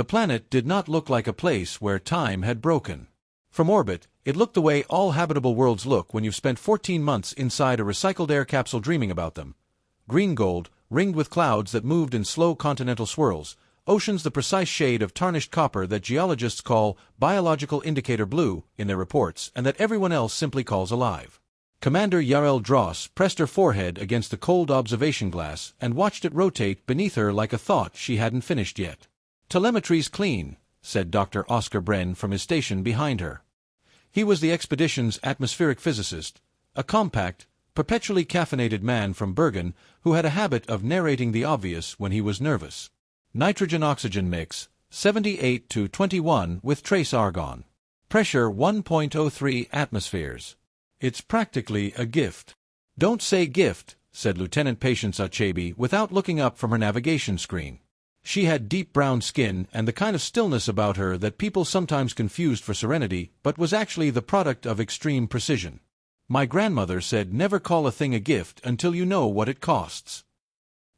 The planet did not look like a place where time had broken. From orbit, it looked the way all habitable worlds look when you've spent 14 months inside a recycled air capsule dreaming about them. Green gold, ringed with clouds that moved in slow continental swirls, oceans the precise shade of tarnished copper that geologists call biological indicator blue in their reports and that everyone else simply calls alive. Commander Yael Dross pressed her forehead against the cold observation glass and watched it rotate beneath her like a thought she hadn't finished yet. "Telemetry's clean," said Dr. Oscar Bren from his station behind her. He was the expedition's atmospheric physicist, a compact, perpetually caffeinated man from Bergen who had a habit of narrating the obvious when he was nervous. Nitrogen-oxygen mix, 78-21 with trace argon. Pressure 1.03 atmospheres. It's practically a gift. "Don't say gift," said Lieutenant Patience Achebe without looking up from her navigation screen. She had deep brown skin and the kind of stillness about her that people sometimes confused for serenity but was actually the product of extreme precision. "My grandmother said never call a thing a gift until you know what it costs."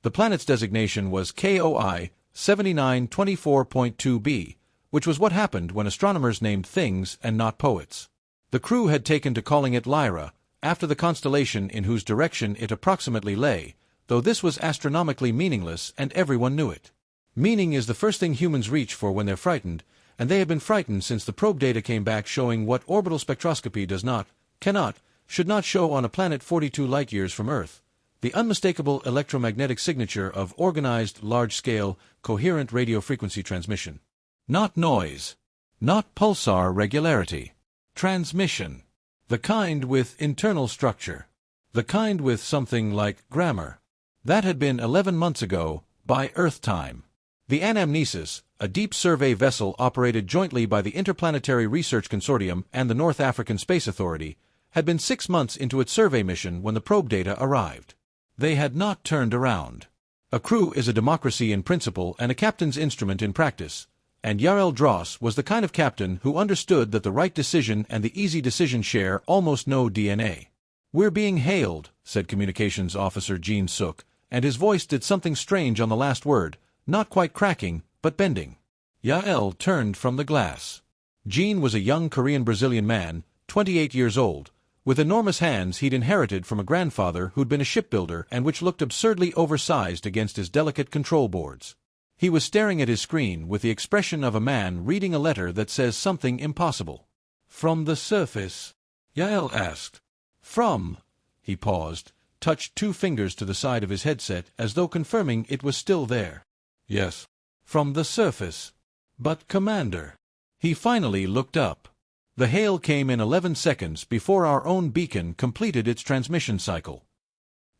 The planet's designation was KOI 7924.2b, which was what happened when astronomers named things and not poets. The crew had taken to calling it Lyra, after the constellation in whose direction it approximately lay, though this was astronomically meaningless and everyone knew it. Meaning is the first thing humans reach for when they're frightened, and they have been frightened since the probe data came back showing what orbital spectroscopy does not, cannot, should not show on a planet 42 light-years from Earth: the unmistakable electromagnetic signature of organized, large-scale, coherent radio frequency transmission. Not noise. Not pulsar regularity. Transmission. The kind with internal structure. The kind with something like grammar. That had been 11 months ago, by Earth time. The Anamnesis, a deep survey vessel operated jointly by the Interplanetary Research Consortium and the North African Space Authority, had been 6 months into its survey mission when the probe data arrived. They had not turned around. A crew is a democracy in principle and a captain's instrument in practice, and Yael Dross was the kind of captain who understood that the right decision and the easy decision share almost no DNA. "We're being hailed," said Communications Officer Gene Suk, and his voice did something strange on the last word, not quite cracking, but bending. Yael turned from the glass. Gene was a young Korean-Brazilian man, 28 years old, with enormous hands he'd inherited from a grandfather who'd been a shipbuilder and which looked absurdly oversized against his delicate control boards. He was staring at his screen with the expression of a man reading a letter that says something impossible. "From the surface?" Yael asked. "From?" He paused, touched 2 fingers to the side of his headset as though confirming it was still there. "Yes." "From the surface." "But, Commander." He finally looked up. The hail came in 11 seconds before our own beacon completed its transmission cycle.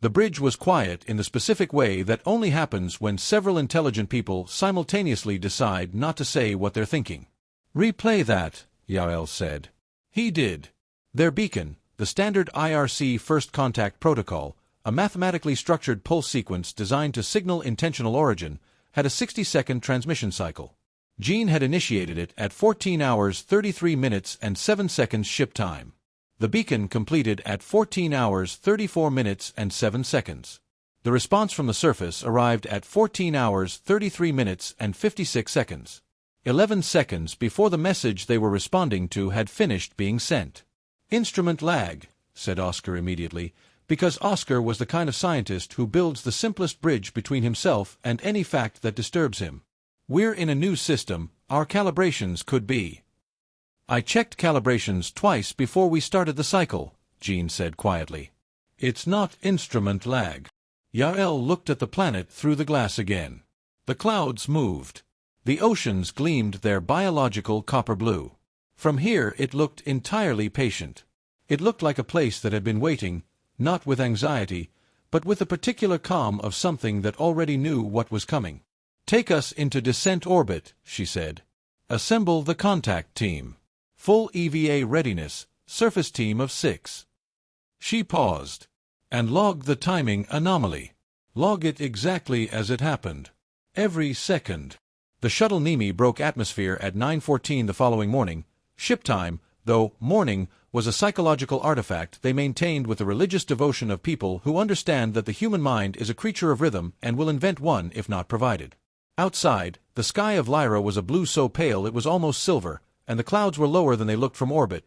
The bridge was quiet in the specific way that only happens when several intelligent people simultaneously decide not to say what they're thinking. "Replay that," Yael said. He did. Their beacon, the standard IRC First Contact Protocol, a mathematically structured pulse sequence designed to signal intentional origin, had a 60-second transmission cycle. Gene had initiated it at 14 hours 33 minutes and 7 seconds ship time. The beacon completed at 14 hours 34 minutes and 7 seconds. The response from the surface arrived at 14 hours 33 minutes and 56 seconds. 11 seconds before the message they were responding to had finished being sent. "Instrument lag," said Oscar immediately, because Oscar was the kind of scientist who builds the simplest bridge between himself and any fact that disturbs him. "We're in a new system, our calibrations could be." "I checked calibrations twice before we started the cycle," Gene said quietly. "It's not instrument lag." Yael looked at the planet through the glass again. The clouds moved. The oceans gleamed their biological copper blue. From here it looked entirely patient. It looked like a place that had been waiting, not with anxiety, but with the particular calm of something that already knew what was coming. "Take us into descent orbit," she said. "Assemble the contact team. Full EVA readiness, surface team of 6. She paused. "And log the timing anomaly. Log it exactly as it happened. Every second." The shuttle Nemi broke atmosphere at 9:14 the following morning. Ship time, though morning, was a psychological artifact they maintained with the religious devotion of people who understand that the human mind is a creature of rhythm and will invent one if not provided. Outside, the sky of Lyra was a blue so pale it was almost silver, and the clouds were lower than they looked from orbit.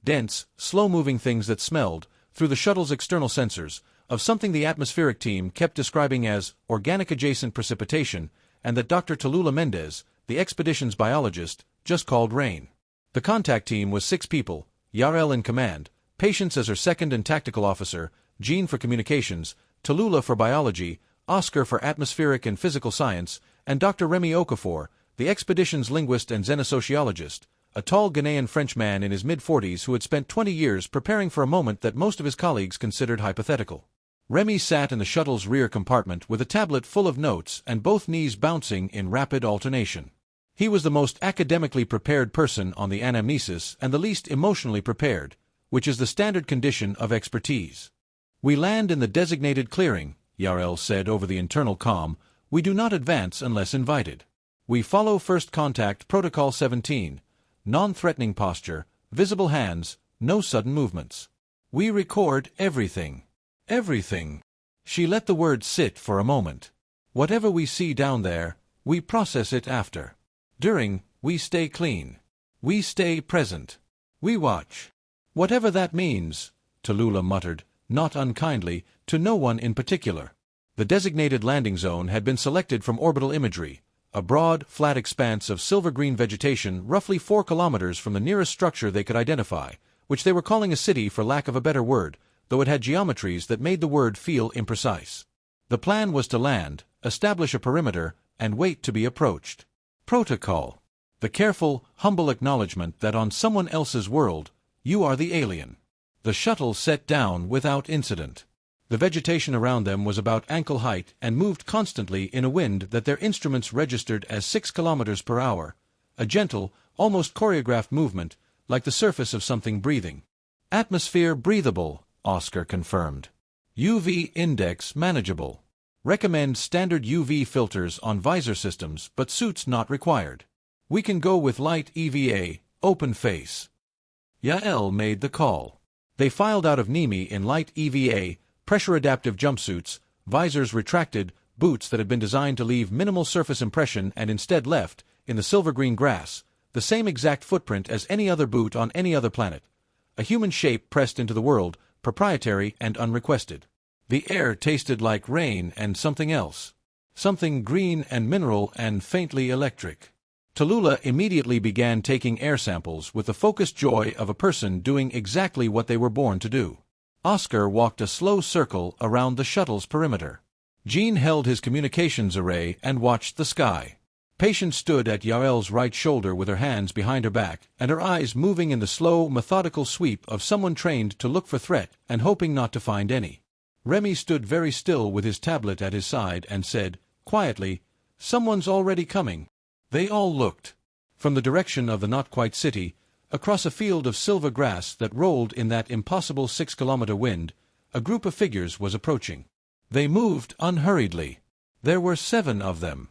Dense, slow-moving things that smelled, through the shuttle's external sensors, of something the atmospheric team kept describing as organic-adjacent precipitation, and that Dr. Tallulah Mendez, the expedition's biologist, just called rain. The contact team was 6 people, Yael in command, Patience as her second and tactical officer, Jean for communications, Tallulah for biology, Oscar for atmospheric and physical science, and Dr. Remy Okafor, the expedition's linguist and xenosociologist, a tall Ghanaian French man in his mid-40s who had spent 20 years preparing for a moment that most of his colleagues considered hypothetical. Remy sat in the shuttle's rear compartment with a tablet full of notes and both knees bouncing in rapid alternation. He was the most academically prepared person on the Anamnesis and the least emotionally prepared, which is the standard condition of expertise. "We land in the designated clearing," Yael said over the internal comm. "We do not advance unless invited. We follow First Contact Protocol 17, non-threatening posture, visible hands, no sudden movements. We record everything." Everything. She let the word sit for a moment. "Whatever we see down there, we process it after. During, we stay clean. We stay present. We watch." "Whatever that means," Tallulah muttered, not unkindly, to no one in particular. The designated landing zone had been selected from orbital imagery, a broad, flat expanse of silver-green vegetation roughly 4 kilometers from the nearest structure they could identify, which they were calling a city for lack of a better word, though it had geometries that made the word feel imprecise. The plan was to land, establish a perimeter, and wait to be approached. Protocol. The careful, humble acknowledgement that on someone else's world, you are the alien. The shuttle set down without incident. The vegetation around them was about ankle height and moved constantly in a wind that their instruments registered as 6 kilometers per hour, a gentle, almost choreographed movement, like the surface of something breathing. "Atmosphere breathable," Oscar confirmed. "UV index manageable. Recommend standard UV filters on visor systems, but suits not required. We can go with light EVA, open face." Yael made the call. They filed out of Nimi in light EVA, pressure-adaptive jumpsuits, visors retracted, boots that had been designed to leave minimal surface impression and instead left, in the silver-green grass, the same exact footprint as any other boot on any other planet. A human shape pressed into the world, proprietary and unrequested. The air tasted like rain and something else. Something green and mineral and faintly electric. Tallulah immediately began taking air samples with the focused joy of a person doing exactly what they were born to do. Oscar walked a slow circle around the shuttle's perimeter. Jean held his communications array and watched the sky. Patience stood at Yael's right shoulder with her hands behind her back and her eyes moving in the slow, methodical sweep of someone trained to look for threat and hoping not to find any. Remy stood very still with his tablet at his side and said, quietly, "Someone's already coming." They all looked. From the direction of the not-quite city, across a field of silver grass that rolled in that impossible 6-kilometer wind, a group of figures was approaching. They moved unhurriedly. There were 7 of them.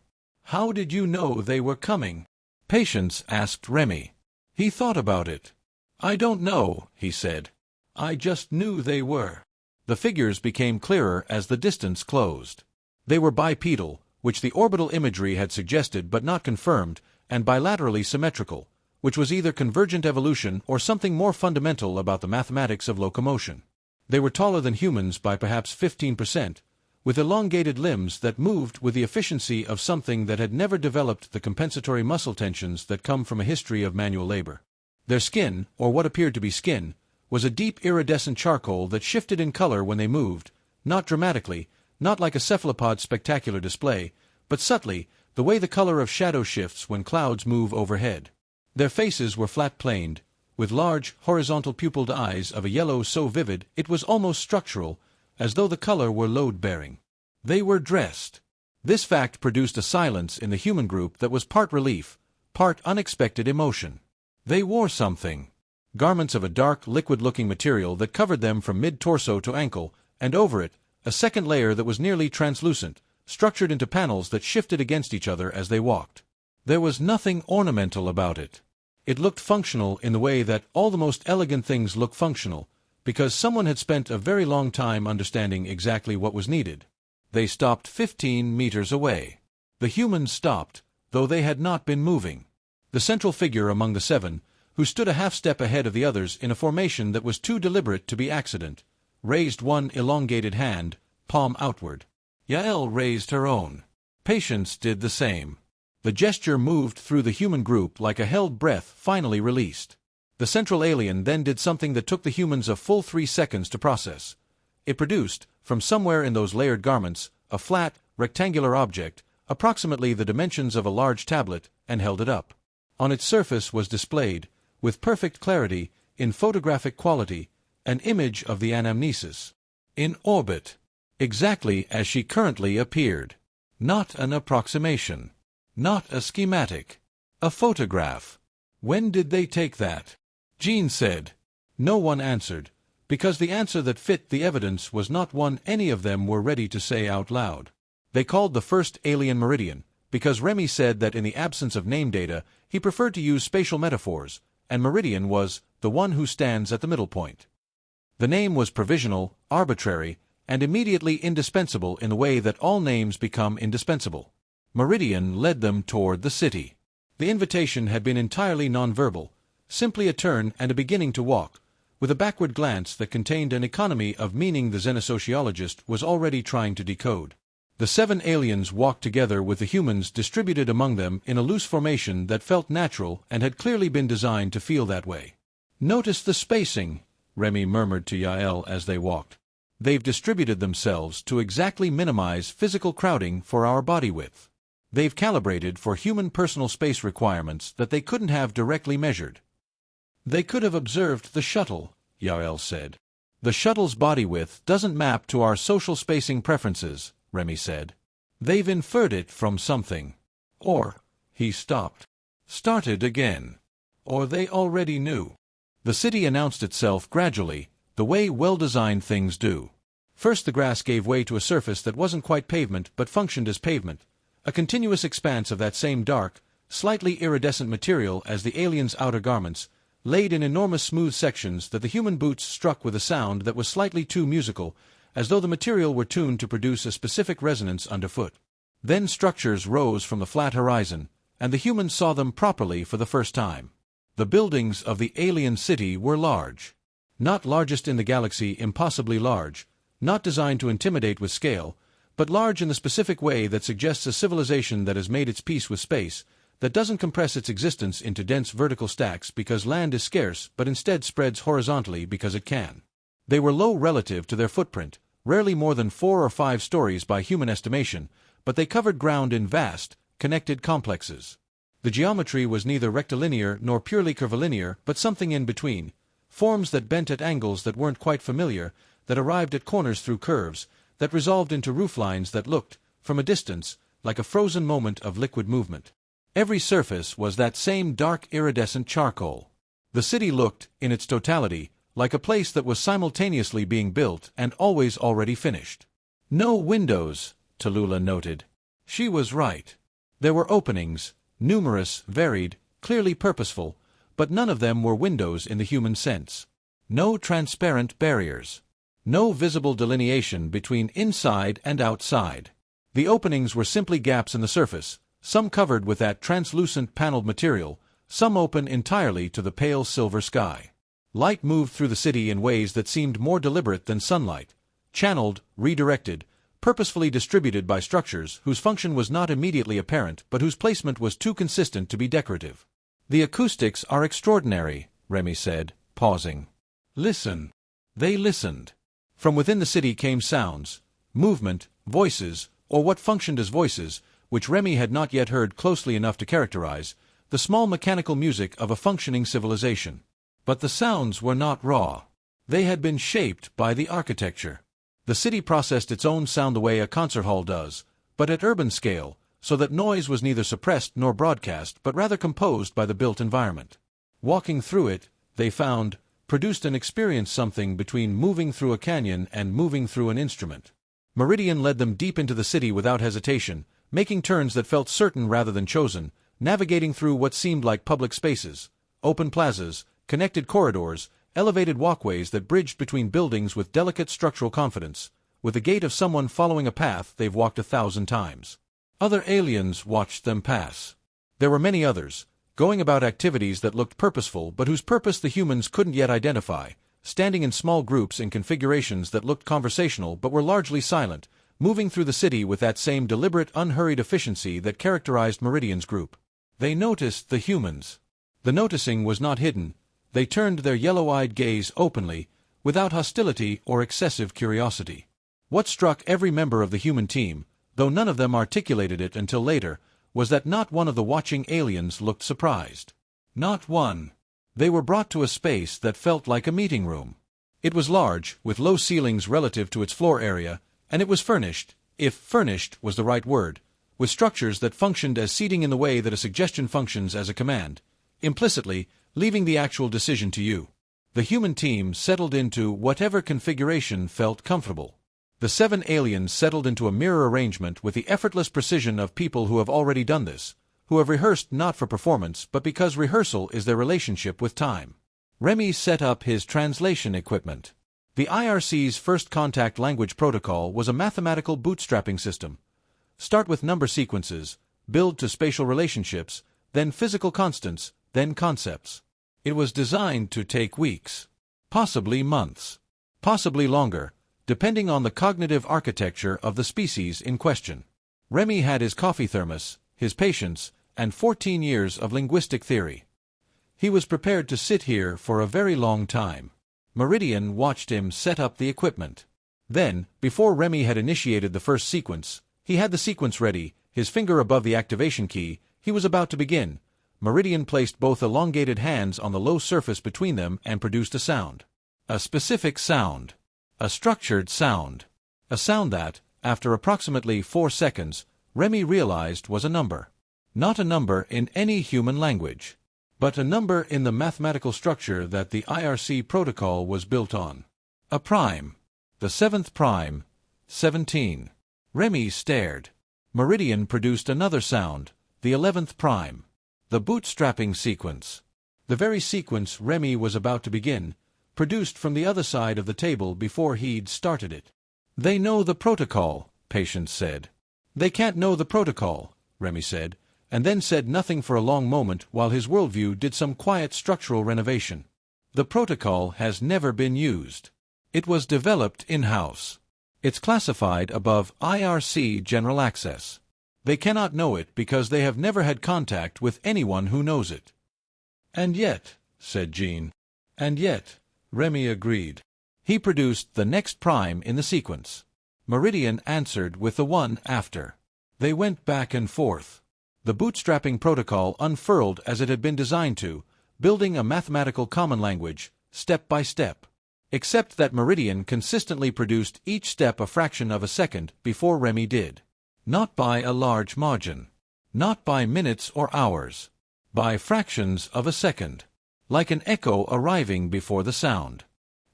"How did you know they were coming?" Patience asked Remy. He thought about it. "I don't know," he said. "I just knew they were." The figures became clearer as the distance closed. They were bipedal, which the orbital imagery had suggested but not confirmed, and bilaterally symmetrical, which was either convergent evolution or something more fundamental about the mathematics of locomotion. They were taller than humans by perhaps 15%, with elongated limbs that moved with the efficiency of something that had never developed the compensatory muscle tensions that come from a history of manual labor. Their skin, or what appeared to be skin, was a deep iridescent charcoal that shifted in color when they moved, not dramatically, not like a cephalopod's spectacular display, but subtly, the way the color of shadow shifts when clouds move overhead. Their faces were flat-planed, with large, horizontal pupilled eyes of a yellow so vivid it was almost structural, as though the color were load-bearing. They were dressed. This fact produced a silence in the human group that was part relief, part unexpected emotion. They wore something. Garments of a dark, liquid-looking material that covered them from mid-torso to ankle, and over it, a second layer that was nearly translucent, structured into panels that shifted against each other as they walked. There was nothing ornamental about it. It looked functional in the way that all the most elegant things look functional, because someone had spent a very long time understanding exactly what was needed. They stopped 15 meters away. The humans stopped, though they had not been moving. The central figure among the seven, who stood a half-step ahead of the others in a formation that was too deliberate to be accident, raised one elongated hand, palm outward. Yael raised her own. Patience did the same. The gesture moved through the human group like a held breath finally released. The central alien then did something that took the humans a full 3 seconds to process. It produced, from somewhere in those layered garments, a flat, rectangular object, approximately the dimensions of a large tablet, and held it up. On its surface was displayed, with perfect clarity, in photographic quality, an image of the Anamnesis. In orbit. Exactly as she currently appeared. Not an approximation. Not a schematic. A photograph. When did they take that? Jean said. No one answered, because the answer that fit the evidence was not one any of them were ready to say out loud. They called the first alien Meridian, because Remy said that in the absence of name data, he preferred to use spatial metaphors, and Meridian was the one who stands at the middle point. The name was provisional, arbitrary, and immediately indispensable in the way that all names become indispensable. Meridian led them toward the city. The invitation had been entirely nonverbal, simply a turn and a beginning to walk, with a backward glance that contained an economy of meaning the xenosociologist was already trying to decode. The 7 aliens walked together with the humans distributed among them in a loose formation that felt natural and had clearly been designed to feel that way. "Notice the spacing," Remy murmured to Yael as they walked. "They've distributed themselves to exactly minimize physical crowding for our body width. They've calibrated for human personal space requirements that they couldn't have directly measured." "They could have observed the shuttle," Yael said. "The shuttle's body width doesn't map to our social spacing preferences," Remy said. "They've inferred it from something. Or," he stopped. Started again. "Or they already knew." The city announced itself gradually, the way well-designed things do. First the grass gave way to a surface that wasn't quite pavement but functioned as pavement, a continuous expanse of that same dark, slightly iridescent material as the aliens' outer garments, laid in enormous smooth sections that the human boots struck with a sound that was slightly too musical, as though the material were tuned to produce a specific resonance underfoot. Then structures rose from the flat horizon, and the humans saw them properly for the first time. The buildings of the alien city were large. Not largest in the galaxy, impossibly large, not designed to intimidate with scale, but large in the specific way that suggests a civilization that has made its peace with space, that doesn't compress its existence into dense vertical stacks because land is scarce but instead spreads horizontally because it can. They were low relative to their footprint, rarely more than 4 or 5 stories by human estimation, but they covered ground in vast, connected complexes. The geometry was neither rectilinear nor purely curvilinear, but something in between, forms that bent at angles that weren't quite familiar, that arrived at corners through curves, that resolved into rooflines that looked, from a distance, like a frozen moment of liquid movement. Every surface was that same dark iridescent charcoal. The city looked, in its totality, like a place that was simultaneously being built and always already finished. "No windows," Tallulah noted. She was right. There were openings, numerous, varied, clearly purposeful, but none of them were windows in the human sense. No transparent barriers. No visible delineation between inside and outside. The openings were simply gaps in the surface, some covered with that translucent paneled material, some open entirely to the pale silver sky. Light moved through the city in ways that seemed more deliberate than sunlight, channeled, redirected, purposefully distributed by structures whose function was not immediately apparent but whose placement was too consistent to be decorative. "The acoustics are extraordinary," Remy said, pausing. "Listen." They listened. From within the city came sounds, movement, voices, or what functioned as voices, which Remy had not yet heard closely enough to characterize, the small mechanical music of a functioning civilization. But the sounds were not raw. They had been shaped by the architecture. The city processed its own sound the way a concert hall does, but at urban scale, so that noise was neither suppressed nor broadcast but rather composed by the built environment. Walking through it, they found, produced an experience something between moving through a canyon and moving through an instrument. Meridian led them deep into the city without hesitation, making turns that felt certain rather than chosen, navigating through what seemed like public spaces, open plazas, connected corridors, elevated walkways that bridged between buildings with delicate structural confidence, with the gait of someone following a path they've walked 1,000 times. Other aliens watched them pass. There were many others, going about activities that looked purposeful but whose purpose the humans couldn't yet identify, standing in small groups in configurations that looked conversational but were largely silent, moving through the city with that same deliberate, unhurried efficiency that characterized Meridian's group. They noticed the humans. The noticing was not hidden. They turned their yellow-eyed gaze openly, without hostility or excessive curiosity. What struck every member of the human team, though none of them articulated it until later, was that not one of the watching aliens looked surprised. Not one. They were brought to a space that felt like a meeting room. It was large, with low ceilings relative to its floor area, and it was furnished, if furnished was the right word, with structures that functioned as seating in the way that a suggestion functions as a command, implicitly leaving the actual decision to you. The human team settled into whatever configuration felt comfortable. The 7 aliens settled into a mirror arrangement with the effortless precision of people who have already done this, who have rehearsed not for performance but because rehearsal is their relationship with time. Remy set up his translation equipment. The IRC's first contact language protocol was a mathematical bootstrapping system. Start with number sequences, build to spatial relationships, then physical constants, then concepts. It was designed to take weeks, possibly months, possibly longer, depending on the cognitive architecture of the species in question. Remy had his coffee thermos, his patience, and 14 years of linguistic theory. He was prepared to sit here for a very long time. Meridian watched him set up the equipment. Then, before Remy had initiated the first sequence, he had the sequence ready, his finger above the activation key. He was about to begin. Meridian placed both elongated hands on the low surface between them and produced a sound. A specific sound. A structured sound. A sound that, after approximately 4 seconds, Remy realized was a number. Not a number in any human language, but a number in the mathematical structure that the IRC protocol was built on. A prime. The 7th prime. 17. Remy stared. Meridian produced another sound, the 11th prime. The bootstrapping sequence. The very sequence Remy was about to begin, produced from the other side of the table before he'd started it. They know the protocol, Patience said. They can't know the protocol, Remy said, and then said nothing for a long moment while his worldview did some quiet structural renovation. The protocol has never been used. It was developed in-house. It's classified above IRC General Access. They cannot know it because they have never had contact with anyone who knows it. And yet, said Jean. And yet, Remy agreed. He produced the next prime in the sequence. Meridian answered with the one after. They went back and forth. The bootstrapping protocol unfurled as it had been designed to, building a mathematical common language, step by step. Except that Meridian consistently produced each step a fraction of a second before Remy did. Not by a large margin. Not by minutes or hours. By fractions of a second. Like an echo arriving before the sound.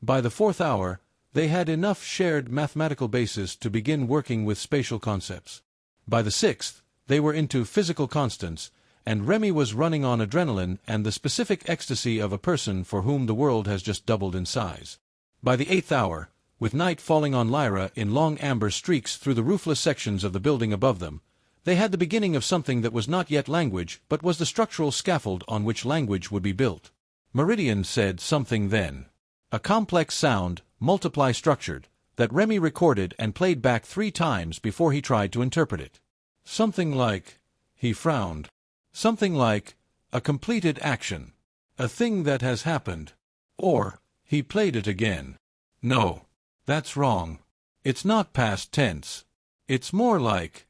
By the 4th hour, they had enough shared mathematical basis to begin working with spatial concepts. By the 6th, they were into physical constants, and Remy was running on adrenaline and the specific ecstasy of a person for whom the world has just doubled in size. By the 8th hour, with night falling on Lyra in long amber streaks through the roofless sections of the building above them, they had the beginning of something that was not yet language but was the structural scaffold on which language would be built. Meridian said something then. A complex sound, multiply-structured, that Remy recorded and played back 3 times before he tried to interpret it. Something like, he frowned, something like, a completed action, a thing that has happened. Or, he played it again. No, that's wrong. It's not past tense. It's more like...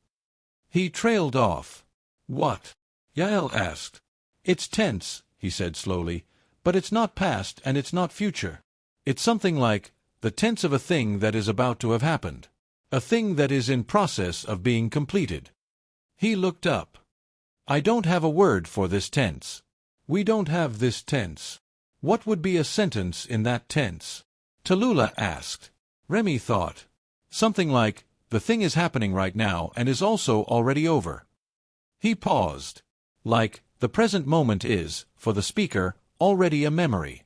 He trailed off. What? Yael asked. It's tense, he said slowly. But it's not past and it's not future. It's something like the tense of a thing that is about to have happened. A thing that is in process of being completed. He looked up. I don't have a word for this tense. We don't have this tense. What would be a sentence in that tense? Tallulah asked. Remy thought. Something like, the thing is happening right now and is also already over. He paused. Like, the present moment is, for the speaker, already a memory.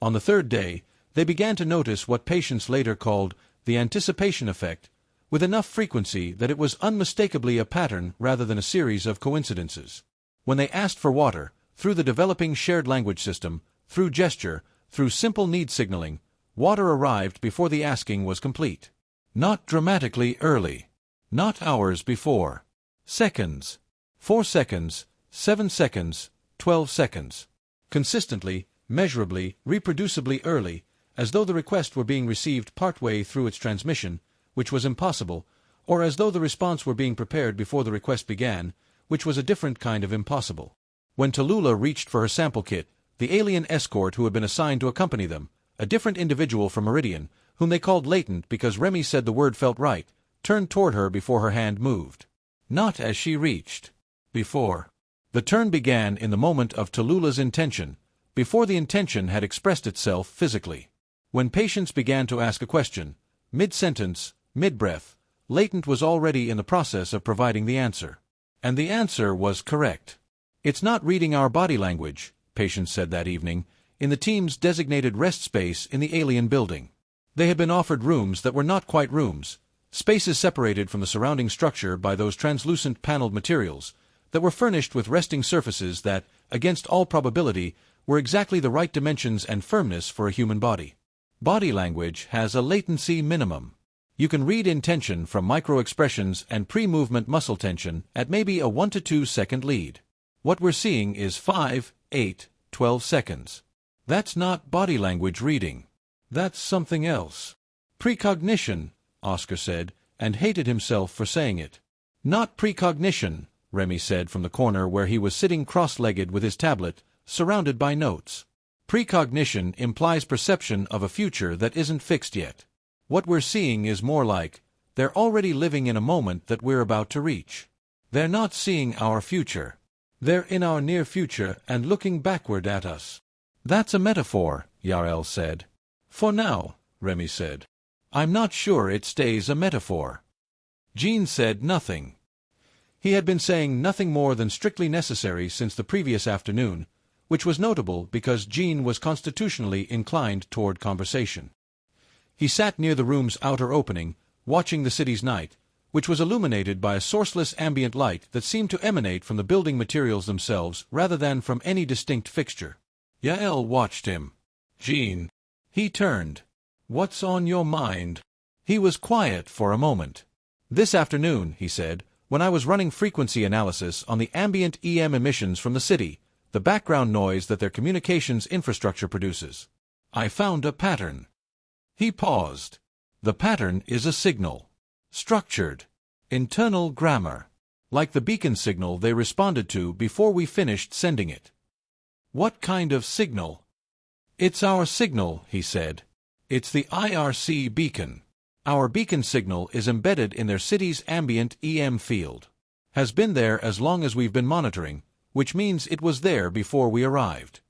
On the 3rd day, they began to notice what Patience later called the anticipation effect, with enough frequency that it was unmistakably a pattern rather than a series of coincidences. When they asked for water, through the developing shared language system, through gesture, through simple need signaling, water arrived before the asking was complete. Not dramatically early. Not hours before. Seconds. 4 seconds, 7 seconds, 12 seconds. Consistently, measurably, reproducibly early, as though the request were being received partway through its transmission, which was impossible, or as though the response were being prepared before the request began, which was a different kind of impossible. When Tallulah reached for her sample kit, the alien escort who had been assigned to accompany them, a different individual from Meridian, whom they called Latent because Remy said the word felt right, turned toward her before her hand moved. Not as she reached. Before. The turn began in the moment of Tallulah's intention, before the intention had expressed itself physically. When Patience began to ask a question, mid-sentence, mid-breath, Latent was already in the process of providing the answer. And the answer was correct. "It's not reading our body language," Patience said that evening, in the team's designated rest space in the alien building. They had been offered rooms that were not quite rooms, spaces separated from the surrounding structure by those translucent paneled materials, that were furnished with resting surfaces that, against all probability, were exactly the right dimensions and firmness for a human body. Body language has a latency minimum. You can read intention from micro-expressions and pre-movement muscle tension at maybe a 1 to 2 second lead. What we're seeing is 5, 8, 12 seconds. That's not body language reading. That's something else. Precognition, Oscar said, and hated himself for saying it. Not precognition, Remy said from the corner where he was sitting cross-legged with his tablet, surrounded by notes. Precognition implies perception of a future that isn't fixed yet. What we're seeing is more like, they're already living in a moment that we're about to reach. They're not seeing our future. They're in our near future and looking backward at us. That's a metaphor, Yael said. For now, Remy said. I'm not sure it stays a metaphor. Jean said nothing. He had been saying nothing more than strictly necessary since the previous afternoon, which was notable because Jean was constitutionally inclined toward conversation. He sat near the room's outer opening, watching the city's night, which was illuminated by a sourceless ambient light that seemed to emanate from the building materials themselves rather than from any distinct fixture. Yael watched him. Jean. He turned. What's on your mind? He was quiet for a moment. This afternoon, he said, when I was running frequency analysis on the ambient EM emissions from the city, the background noise that their communications infrastructure produces, I found a pattern. He paused. The pattern is a signal. Structured. Internal grammar. Like the beacon signal they responded to before we finished sending it. What kind of signal? It's our signal, he said. It's the IRC beacon. Our beacon signal is embedded in their city's ambient EM field. Has been there as long as we've been monitoring, which means it was there before we arrived.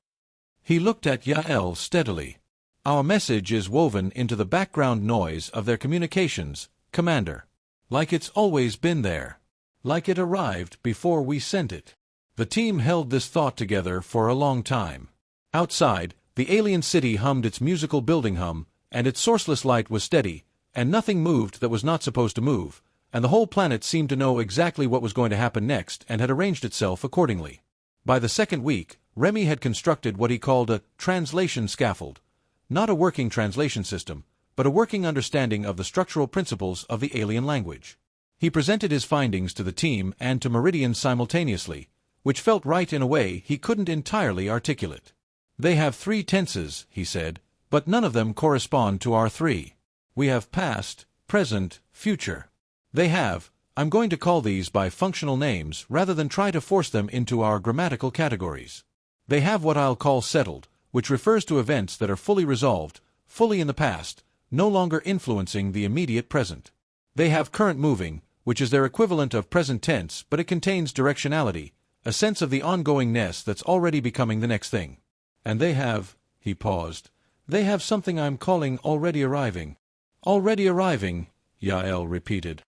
He looked at Yael steadily. Our message is woven into the background noise of their communications, Commander. Like it's always been there. Like it arrived before we sent it. The team held this thought together for a long time. Outside, the alien city hummed its musical building hum, and its sourceless light was steady, and nothing moved that was not supposed to move, and the whole planet seemed to know exactly what was going to happen next and had arranged itself accordingly. By the second week, Remy had constructed what he called a translation scaffold. Not a working translation system, but a working understanding of the structural principles of the alien language. He presented his findings to the team and to Meridian simultaneously, which felt right in a way he couldn't entirely articulate. They have 3 tenses, he said, but none of them correspond to our 3. We have past, present, future. They have, I'm going to call these by functional names rather than try to force them into our grammatical categories. They have what I'll call settled, which refers to events that are fully resolved, fully in the past, no longer influencing the immediate present. They have current moving, which is their equivalent of present tense, but it contains directionality, a sense of the ongoingness that's already becoming the next thing. And they have, he paused, they have something I'm calling already arriving. Already arriving, Yael repeated.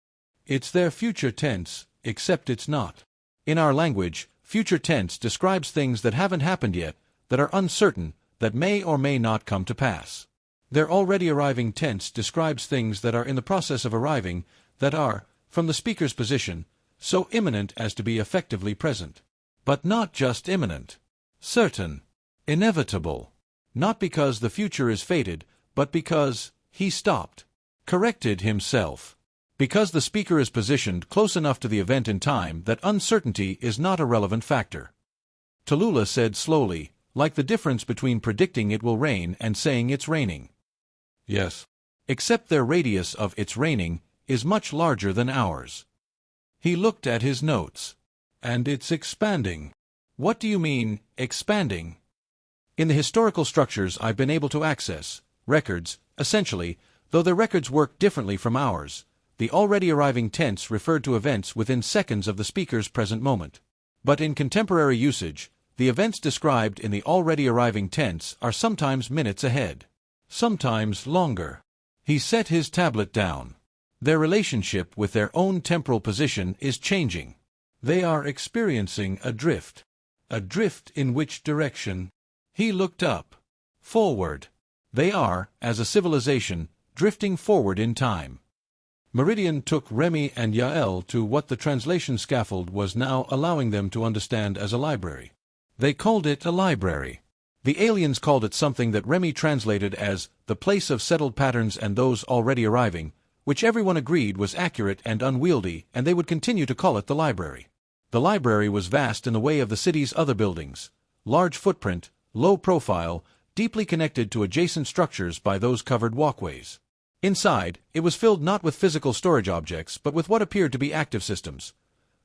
It's their future tense, except it's not. In our language, future tense describes things that haven't happened yet, that are uncertain, that may or may not come to pass. Their already arriving tense describes things that are in the process of arriving, that are, from the speaker's position, so imminent as to be effectively present. But not just imminent. Certain. Inevitable. Not because the future is fated, but because he stopped. Corrected himself. Because the speaker is positioned close enough to the event in time that uncertainty is not a relevant factor. Tallulah said slowly, like the difference between predicting it will rain and saying it's raining. Yes. Except their radius of it's raining is much larger than ours. He looked at his notes. And it's expanding. What do you mean, expanding? In the historical structures I've been able to access, records, essentially, though their records work differently from ours, the already arriving tense referred to events within seconds of the speaker's present moment. But in contemporary usage, the events described in the already arriving tense are sometimes minutes ahead. Sometimes longer. He set his tablet down. Their relationship with their own temporal position is changing. They are experiencing a drift. A drift in which direction? He looked up. Forward. They are, as a civilization, drifting forward in time. Meridian took Remy and Yael to what the translation scaffold was now allowing them to understand as a library. They called it a library. The aliens called it something that Remy translated as the place of settled patterns and those already arriving, which everyone agreed was accurate and unwieldy, and they would continue to call it the library. The library was vast in the way of the city's other buildings, large footprint, low profile, deeply connected to adjacent structures by those covered walkways. Inside, it was filled not with physical storage objects but with what appeared to be active systems.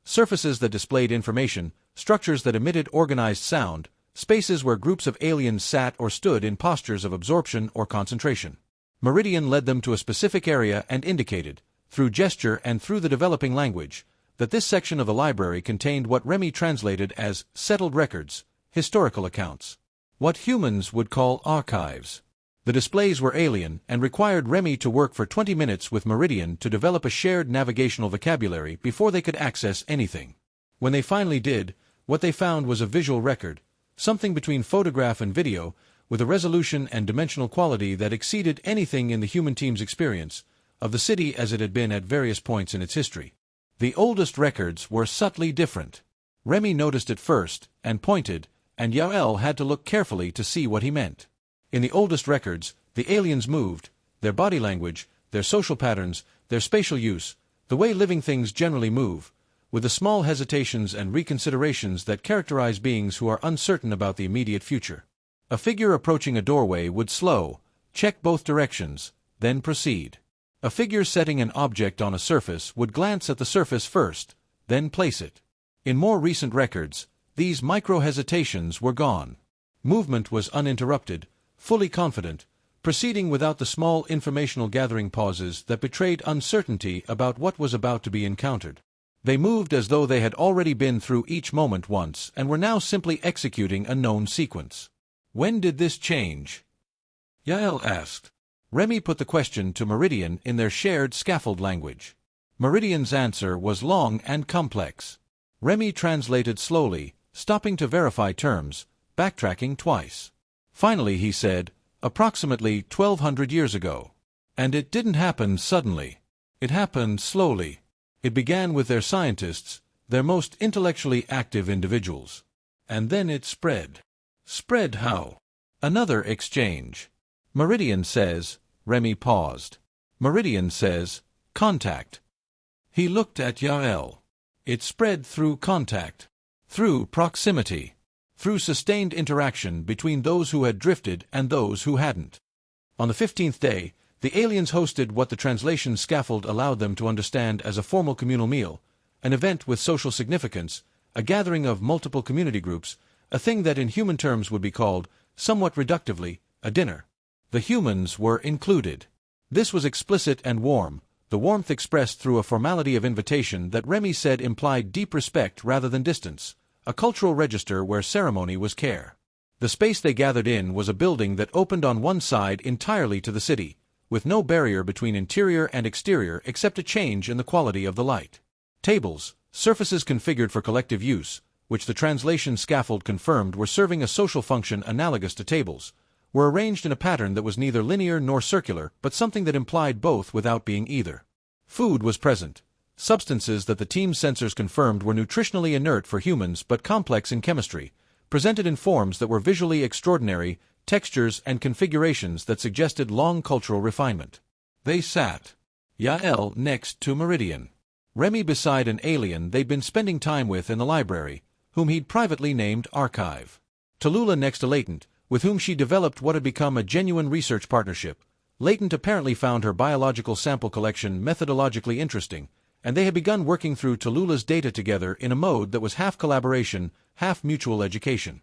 Surfaces that displayed information, structures that emitted organized sound, spaces where groups of aliens sat or stood in postures of absorption or concentration. Meridian led them to a specific area and indicated, through gesture and through the developing language, that this section of the library contained what Remy translated as settled records, historical accounts. What humans would call archives. The displays were alien and required Remy to work for 20 minutes with Meridian to develop a shared navigational vocabulary before they could access anything. When they finally did, what they found was a visual record, something between photograph and video, with a resolution and dimensional quality that exceeded anything in the human team's experience of the city as it had been at various points in its history. The oldest records were subtly different. Remy noticed it first, and pointed, and Yael had to look carefully to see what he meant. In the oldest records, the aliens moved, their body language, their social patterns, their spatial use, the way living things generally move, with the small hesitations and reconsiderations that characterize beings who are uncertain about the immediate future. A figure approaching a doorway would slow, check both directions, then proceed. A figure setting an object on a surface would glance at the surface first, then place it. In more recent records, these micro-hesitations were gone. Movement was uninterrupted, fully confident, proceeding without the small informational gathering pauses that betrayed uncertainty about what was about to be encountered. They moved as though they had already been through each moment once and were now simply executing a known sequence. When did this change? Yael asked. Remy put the question to Meridian in their shared scaffold language. Meridian's answer was long and complex. Remy translated slowly, stopping to verify terms, backtracking twice. Finally he said, approximately 1,200 years ago. And it didn't happen suddenly. It happened slowly. It began with their scientists, their most intellectually active individuals. And then it spread. Spread how? Another exchange. Meridian says, Remy paused. Meridian says, contact. He looked at Yael. It spread through contact. Through proximity. Through sustained interaction between those who had drifted and those who hadn't. On the 15th day, the aliens hosted what the translation scaffold allowed them to understand as a formal communal meal, an event with social significance, a gathering of multiple community groups, a thing that in human terms would be called, somewhat reductively, a dinner. The humans were included. This was explicit and warm, the warmth expressed through a formality of invitation that Remy said implied deep respect rather than distance, a cultural register where ceremony was care. The space they gathered in was a building that opened on one side entirely to the city, with no barrier between interior and exterior except a change in the quality of the light. Tables, surfaces configured for collective use, which the translation scaffold confirmed were serving a social function analogous to tables, were arranged in a pattern that was neither linear nor circular but something that implied both without being either. Food was present. Substances that the team's sensors confirmed were nutritionally inert for humans but complex in chemistry, presented in forms that were visually extraordinary, textures and configurations that suggested long cultural refinement. They sat. Yael next to Meridian. Remy beside an alien they'd been spending time with in the library, whom he'd privately named Archive. Tallulah next to Latent, with whom she developed what had become a genuine research partnership. Latent apparently found her biological sample collection methodologically interesting, and they had begun working through Tallulah's data together in a mode that was half collaboration, half mutual education.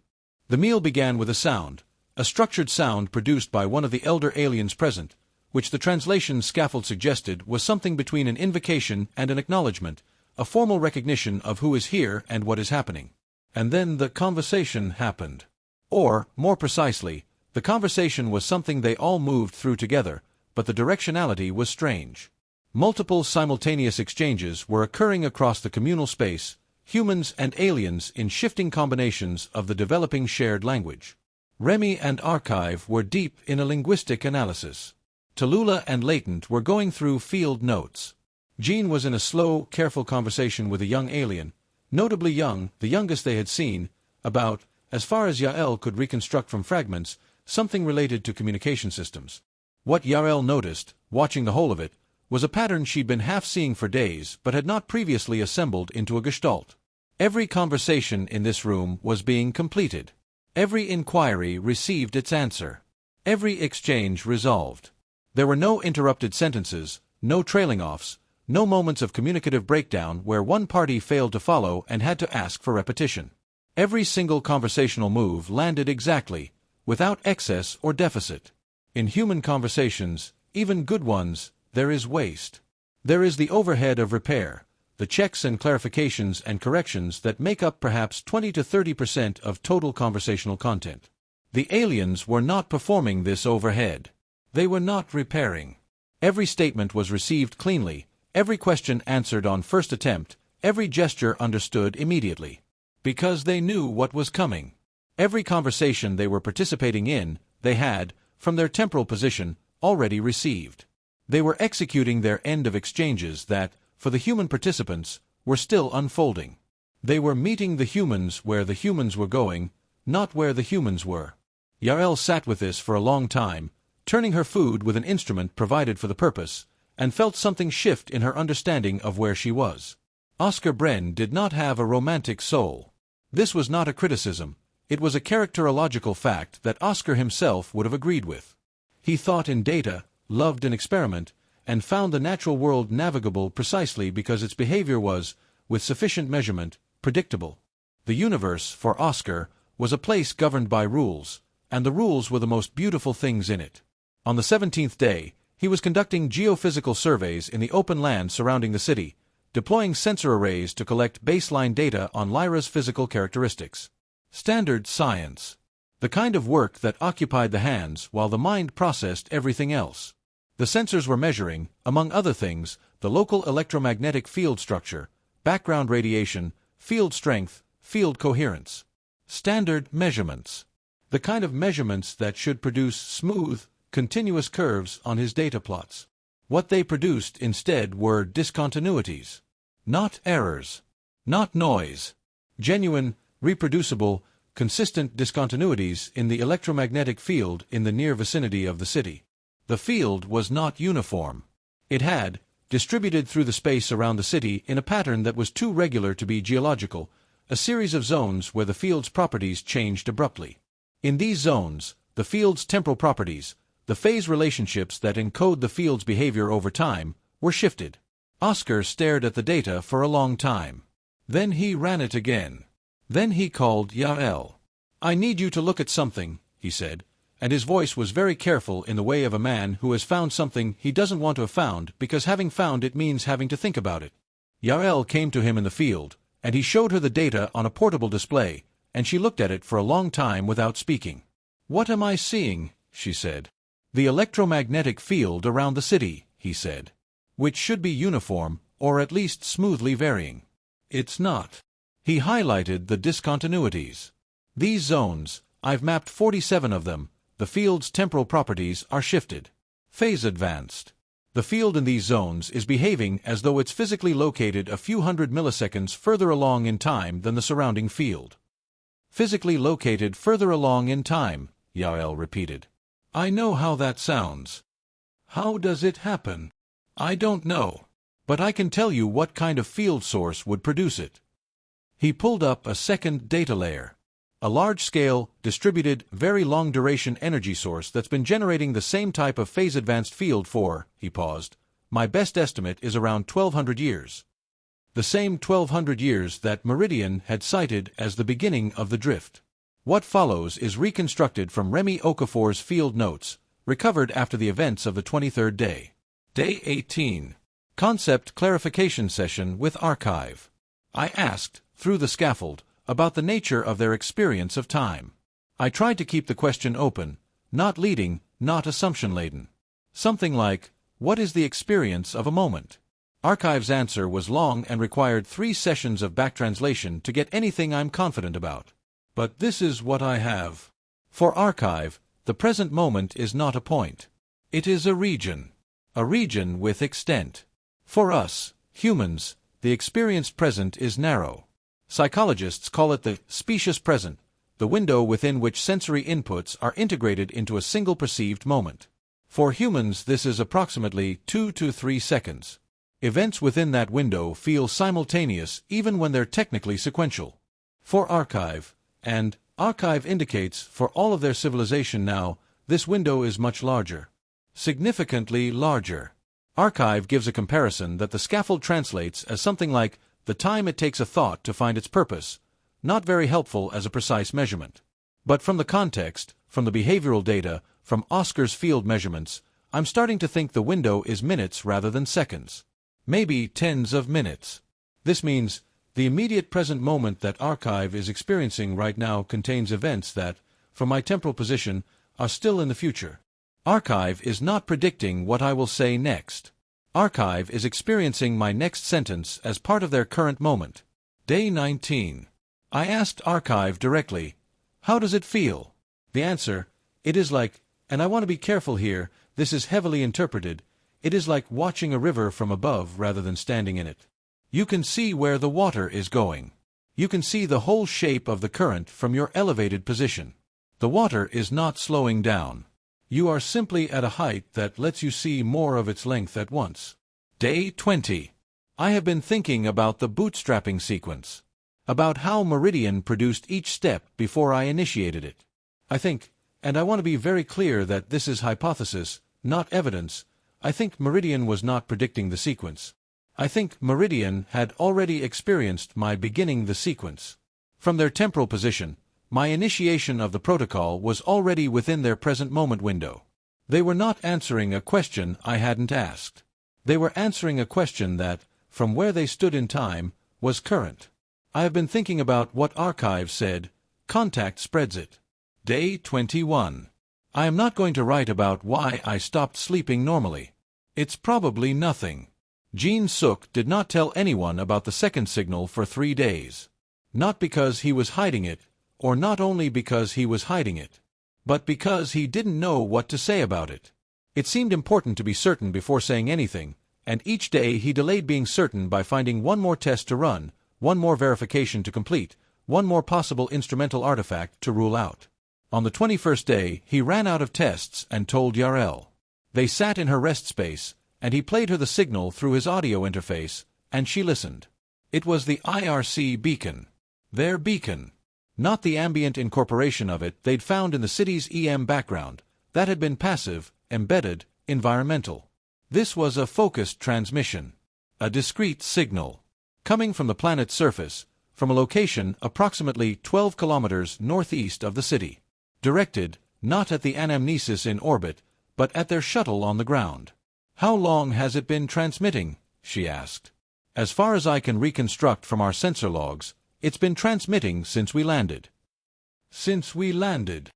The meal began with a structured sound produced by one of the elder aliens present, which the translation scaffold suggested was something between an invocation and an acknowledgement, a formal recognition of who is here and what is happening. And then the conversation happened. Or, more precisely, the conversation was something they all moved through together, but the directionality was strange. Multiple simultaneous exchanges were occurring across the communal space, humans and aliens in shifting combinations of the developing shared language. Remy and Archive were deep in a linguistic analysis. Tallulah and Latent were going through field notes. Jean was in a slow, careful conversation with a young alien, notably young, the youngest they had seen, about, as far as Yael could reconstruct from fragments, something related to communication systems. What Yael noticed, watching the whole of it, was a pattern she'd been half seeing for days but had not previously assembled into a gestalt. Every conversation in this room was being completed. Every inquiry received its answer. Every exchange resolved. There were no interrupted sentences, no trailing-offs, no moments of communicative breakdown where one party failed to follow and had to ask for repetition. Every single conversational move landed exactly, without excess or deficit. In human conversations, even good ones, there is waste. There is the overhead of repair, the checks and clarifications and corrections that make up perhaps 20 to 30% of total conversational content. The aliens were not performing this overhead. They were not repairing. Every statement was received cleanly, every question answered on first attempt, every gesture understood immediately. Because they knew what was coming. Every conversation they were participating in, they had, from their temporal position, already received. They were executing their end of exchanges that, for the human participants, were still unfolding. They were meeting the humans where the humans were going, not where the humans were. Yael sat with this for a long time, turning her food with an instrument provided for the purpose, and felt something shift in her understanding of where she was. Oscar Bren did not have a romantic soul. This was not a criticism, it was a characterological fact that Oscar himself would have agreed with. He thought in data, loved an experiment, and found the natural world navigable precisely because its behavior was, with sufficient measurement, predictable. The universe, for Oscar, was a place governed by rules, and the rules were the most beautiful things in it. On the 17th day, he was conducting geophysical surveys in the open land surrounding the city, deploying sensor arrays to collect baseline data on Lyra's physical characteristics. Standard science. The kind of work that occupied the hands while the mind processed everything else. The sensors were measuring, among other things, the local electromagnetic field structure, background radiation, field strength, field coherence. Standard measurements. The kind of measurements that should produce smooth, continuous curves on his data plots. What they produced instead were discontinuities. Not errors. Not noise. Genuine, reproducible, consistent discontinuities in the electromagnetic field in the near vicinity of the city. The field was not uniform. It had, distributed through the space around the city in a pattern that was too regular to be geological, a series of zones where the field's properties changed abruptly. In these zones, the field's temporal properties, the phase relationships that encode the field's behavior over time, were shifted. Oscar stared at the data for a long time. Then he ran it again. Then he called Yael. "I need you to look at something," he said, and his voice was very careful in the way of a man who has found something he doesn't want to have found because having found it means having to think about it. Yael came to him in the field, and he showed her the data on a portable display, and she looked at it for a long time without speaking. "What am I seeing?" she said. "The electromagnetic field around the city," he said. "Which should be uniform, or at least smoothly varying. It's not." He highlighted the discontinuities. "These zones, I've mapped 47 of them, the field's temporal properties are shifted. Phase advanced. The field in these zones is behaving as though it's physically located a few hundred milliseconds further along in time than the surrounding field. Physically located further along in time, Yael repeated. I know how that sounds. How does it happen? I don't know. But I can tell you what kind of field source would produce it. He pulled up a second data layer. A large-scale, distributed, very long-duration energy source that's been generating the same type of phase-advanced field for, he paused, my best estimate is around 1200 years. The same 1200 years that Meridian had cited as the beginning of the drift. What follows is reconstructed from Remy Okafor's field notes, recovered after the events of the 23rd day. Day 18. Concept clarification session with archive. I asked, through the scaffold, about the nature of their experience of time. I tried to keep the question open, not leading, not assumption-laden. Something like, what is the experience of a moment? Archive's answer was long and required 3 sessions of backtranslation to get anything I'm confident about. But this is what I have. For Archive, the present moment is not a point. It is a region with extent. For us, humans, the experienced present is narrow. Psychologists call it the specious present, the window within which sensory inputs are integrated into a single perceived moment. For humans, this is approximately 2 to 3 seconds. Events within that window feel simultaneous even when they're technically sequential. For Archive, and Archive indicates for all of their civilization now, this window is much larger. Significantly larger. Archive gives a comparison that the scaffold translates as something like the time it takes a thought to find its purpose, not very helpful as a precise measurement. But from the context, from the behavioral data, from Oscar's field measurements, I'm starting to think the window is minutes rather than seconds. Maybe tens of minutes. This means the immediate present moment that Archive is experiencing right now contains events that, from my temporal position, are still in the future. Archive is not predicting what I will say next. Archive is experiencing my next sentence as part of their current moment. Day 19. I asked Archive directly, how does it feel? The answer, it is like, and I want to be careful here, this is heavily interpreted, it is like watching a river from above rather than standing in it. You can see where the water is going. You can see the whole shape of the current from your elevated position. The water is not slowing down. You are simply at a height that lets you see more of its length at once. Day 20. I have been thinking about the bootstrapping sequence. About how Meridian produced each step before I initiated it. I think, and I want to be very clear that this is hypothesis, not evidence, I think Meridian was not predicting the sequence. I think Meridian had already experienced my beginning the sequence. From their temporal position, my initiation of the protocol was already within their present moment window. They were not answering a question I hadn't asked. They were answering a question that, from where they stood in time, was current. I have been thinking about what Archive said, contact spreads it. Day 21. I am not going to write about why I stopped sleeping normally. It's probably nothing. Jean Suk did not tell anyone about the second signal for 3 days. Not because he was hiding it, or not only because he was hiding it, but because he didn't know what to say about it. It seemed important to be certain before saying anything, and each day he delayed being certain by finding one more test to run, one more verification to complete, one more possible instrumental artifact to rule out. On the 21st day, he ran out of tests and told Yael. They sat in her rest space, and he played her the signal through his audio interface, and she listened. It was the IRC beacon. Their beacon. Not the ambient incorporation of it they'd found in the city's EM background. That had been passive, embedded, environmental. This was a focused transmission. A discrete signal. Coming from the planet's surface, from a location approximately 12 kilometers northeast of the city. Directed, not at the Anamnesis in orbit, but at their shuttle on the ground. How long has it been transmitting? She asked. As far as I can reconstruct from our sensor logs, it's been transmitting since we landed. Since we landed.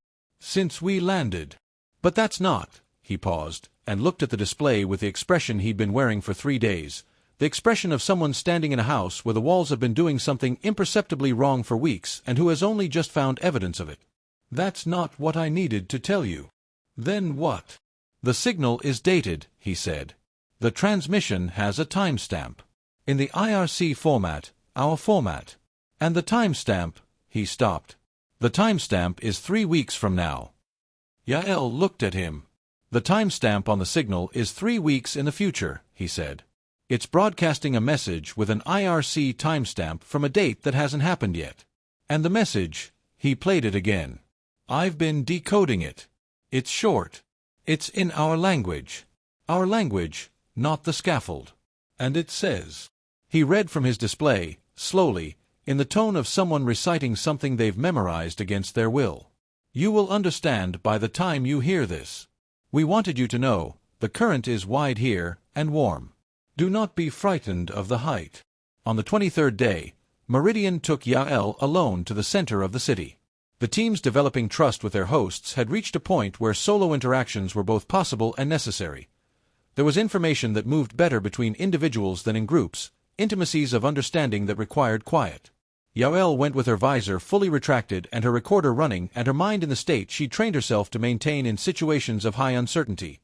But that's not. He paused, and looked at the display with the expression he'd been wearing for 3 days, the expression of someone standing in a house where the walls have been doing something imperceptibly wrong for weeks and who has only just found evidence of it. That's not what I needed to tell you. Then what? The signal is dated, he said. The transmission has a timestamp. In the IRC format, our format. And the timestamp, he stopped. The timestamp is 3 weeks from now. Yael looked at him. The timestamp on the signal is 3 weeks in the future, he said. It's broadcasting a message with an IRC timestamp from a date that hasn't happened yet. And the message, he played it again. I've been decoding it. It's short. It's in our language. Our language, not the scaffold. And it says. He read from his display, slowly, in the tone of someone reciting something they've memorized against their will. You will understand by the time you hear this. We wanted you to know, the current is wide here, and warm. Do not be frightened of the height. On the 23rd day, Meridian took Yael alone to the center of the city. The teams developing trust with their hosts had reached a point where solo interactions were both possible and necessary. There was information that moved better between individuals than in groups, intimacies of understanding that required quiet. Yael went with her visor fully retracted and her recorder running and her mind in the state she trained herself to maintain in situations of high uncertainty.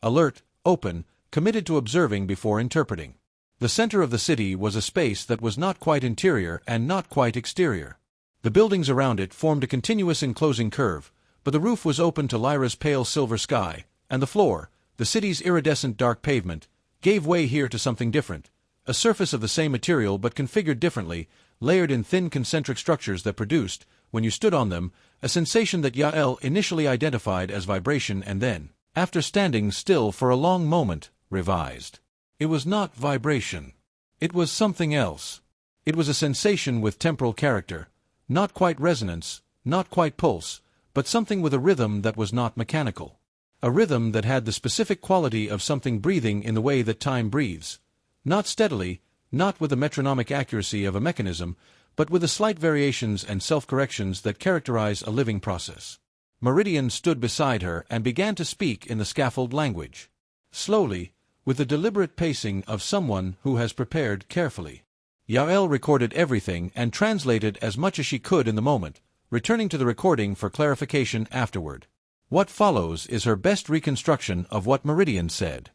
Alert, open, committed to observing before interpreting. The center of the city was a space that was not quite interior and not quite exterior. The buildings around it formed a continuous enclosing curve, but the roof was open to Lyra's pale silver sky, and the floor, the city's iridescent dark pavement, gave way here to something different, a surface of the same material but configured differently, layered in thin concentric structures that produced, when you stood on them, a sensation that Yael initially identified as vibration and then, after standing still for a long moment, revised. It was not vibration. It was something else. It was a sensation with temporal character, not quite resonance, not quite pulse, but something with a rhythm that was not mechanical. A rhythm that had the specific quality of something breathing in the way that time breathes. Not steadily, not with the metronomic accuracy of a mechanism, but with the slight variations and self-corrections that characterize a living process. Meridian stood beside her and began to speak in the scaffold language. Slowly, with the deliberate pacing of someone who has prepared carefully. Yael recorded everything and translated as much as she could in the moment, returning to the recording for clarification afterward. What follows is her best reconstruction of what Meridian said.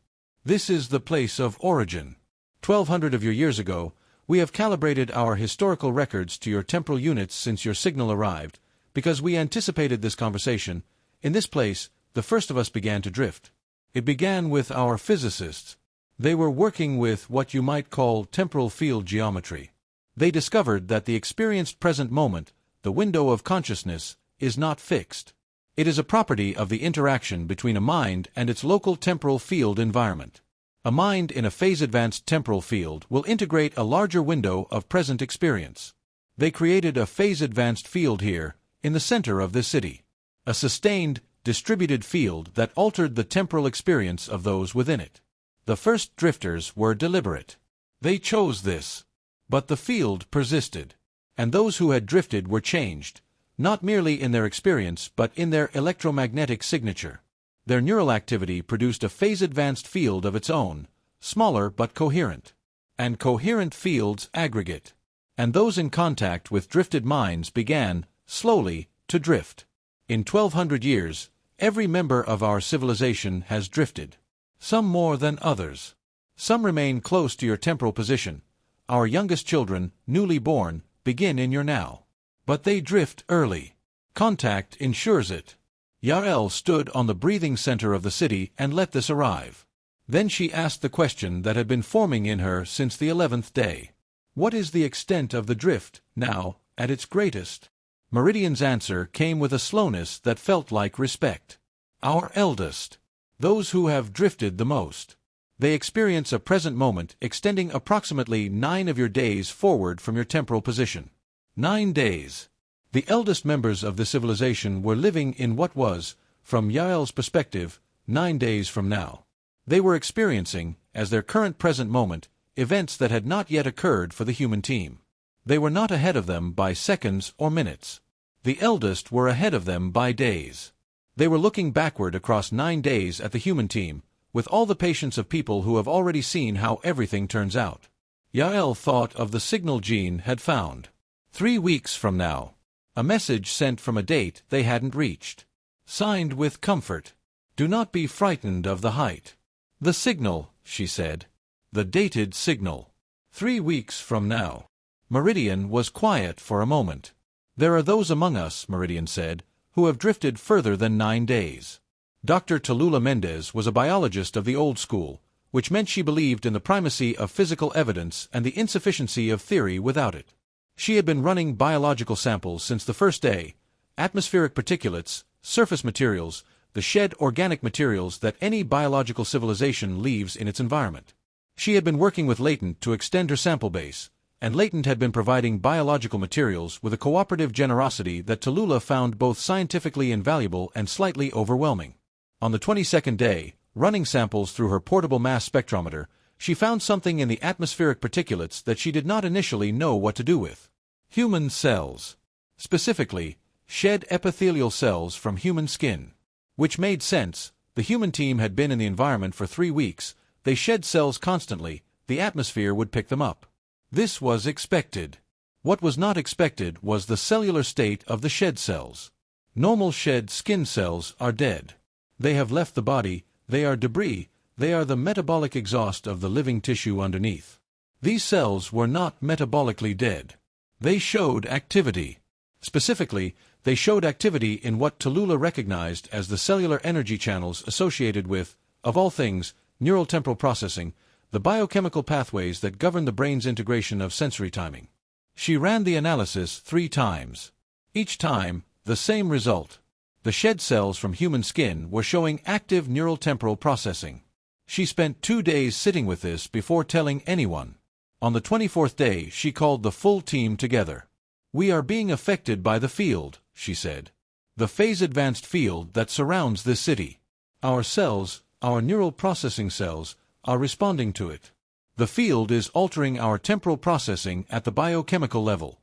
This is the place of origin. 1200 of your years ago, we have calibrated our historical records to your temporal units since your signal arrived, because we anticipated this conversation. In this place, the first of us began to drift. It began with our physicists. They were working with what you might call temporal field geometry. They discovered that the experienced present moment, the window of consciousness, is not fixed. It is a property of the interaction between a mind and its local temporal field environment. A mind in a phase-advanced temporal field will integrate a larger window of present experience. They created a phase-advanced field here, in the center of this city. A sustained, distributed field that altered the temporal experience of those within it. The first drifters were deliberate. They chose this. But the field persisted. And those who had drifted were changed, not merely in their experience but in their electromagnetic signature. Their neural activity produced a phase-advanced field of its own, smaller but coherent. And coherent fields aggregate. And those in contact with drifted minds began, slowly, to drift. In 1200 years, every member of our civilization has drifted. Some more than others. Some remain close to your temporal position. Our youngest children, newly born, begin in your now. But they drift early. Contact ensures it. Yael stood on the breathing center of the city and let this arrive. Then she asked the question that had been forming in her since the 11th day. What is the extent of the drift, now, at its greatest? Meridian's answer came with a slowness that felt like respect. Our eldest. Those who have drifted the most. They experience a present moment extending approximately 9 of your days forward from your temporal position. 9 days. The eldest members of the civilization were living in what was, from Yael's perspective, 9 days from now. They were experiencing, as their current present moment, events that had not yet occurred for the human team. They were not ahead of them by seconds or minutes. The eldest were ahead of them by days. They were looking backward across 9 days at the human team, with all the patience of people who have already seen how everything turns out. Yael thought of the signal Jean had found. 3 weeks from now. A message sent from a date they hadn't reached. Signed with comfort. Do not be frightened of the height. The signal, she said. The dated signal. 3 weeks from now. Meridian was quiet for a moment. There are those among us, Meridian said, who have drifted further than 9 days. Dr. Tallulah Mendez was a biologist of the old school, which meant she believed in the primacy of physical evidence and the insufficiency of theory without it. She had been running biological samples since the first day: atmospheric particulates, surface materials, the shed organic materials that any biological civilization leaves in its environment. She had been working with Latent to extend her sample base, and Latent had been providing biological materials with a cooperative generosity that Tallulah found both scientifically invaluable and slightly overwhelming. On the 22nd day, running samples through her portable mass spectrometer, she found something in the atmospheric particulates that she did not initially know what to do with. Human cells. Specifically, shed epithelial cells from human skin. Which made sense. The human team had been in the environment for 3 weeks. They shed cells constantly. The atmosphere would pick them up. This was expected. What was not expected was the cellular state of the shed cells. Normal shed skin cells are dead. They have left the body. They are debris. They are the metabolic exhaust of the living tissue underneath. These cells were not metabolically dead. They showed activity. Specifically, they showed activity in what Tallulah recognized as the cellular energy channels associated with, of all things, neural temporal processing, the biochemical pathways that govern the brain's integration of sensory timing. She ran the analysis 3 times. Each time, the same result. The shed cells from human skin were showing active neural temporal processing. She spent 2 days sitting with this before telling anyone. On the 24th day, she called the full team together. "We are being affected by the field," she said. "The phase-advanced field that surrounds this city. Our cells, our neural processing cells, are responding to it. The field is altering our temporal processing at the biochemical level."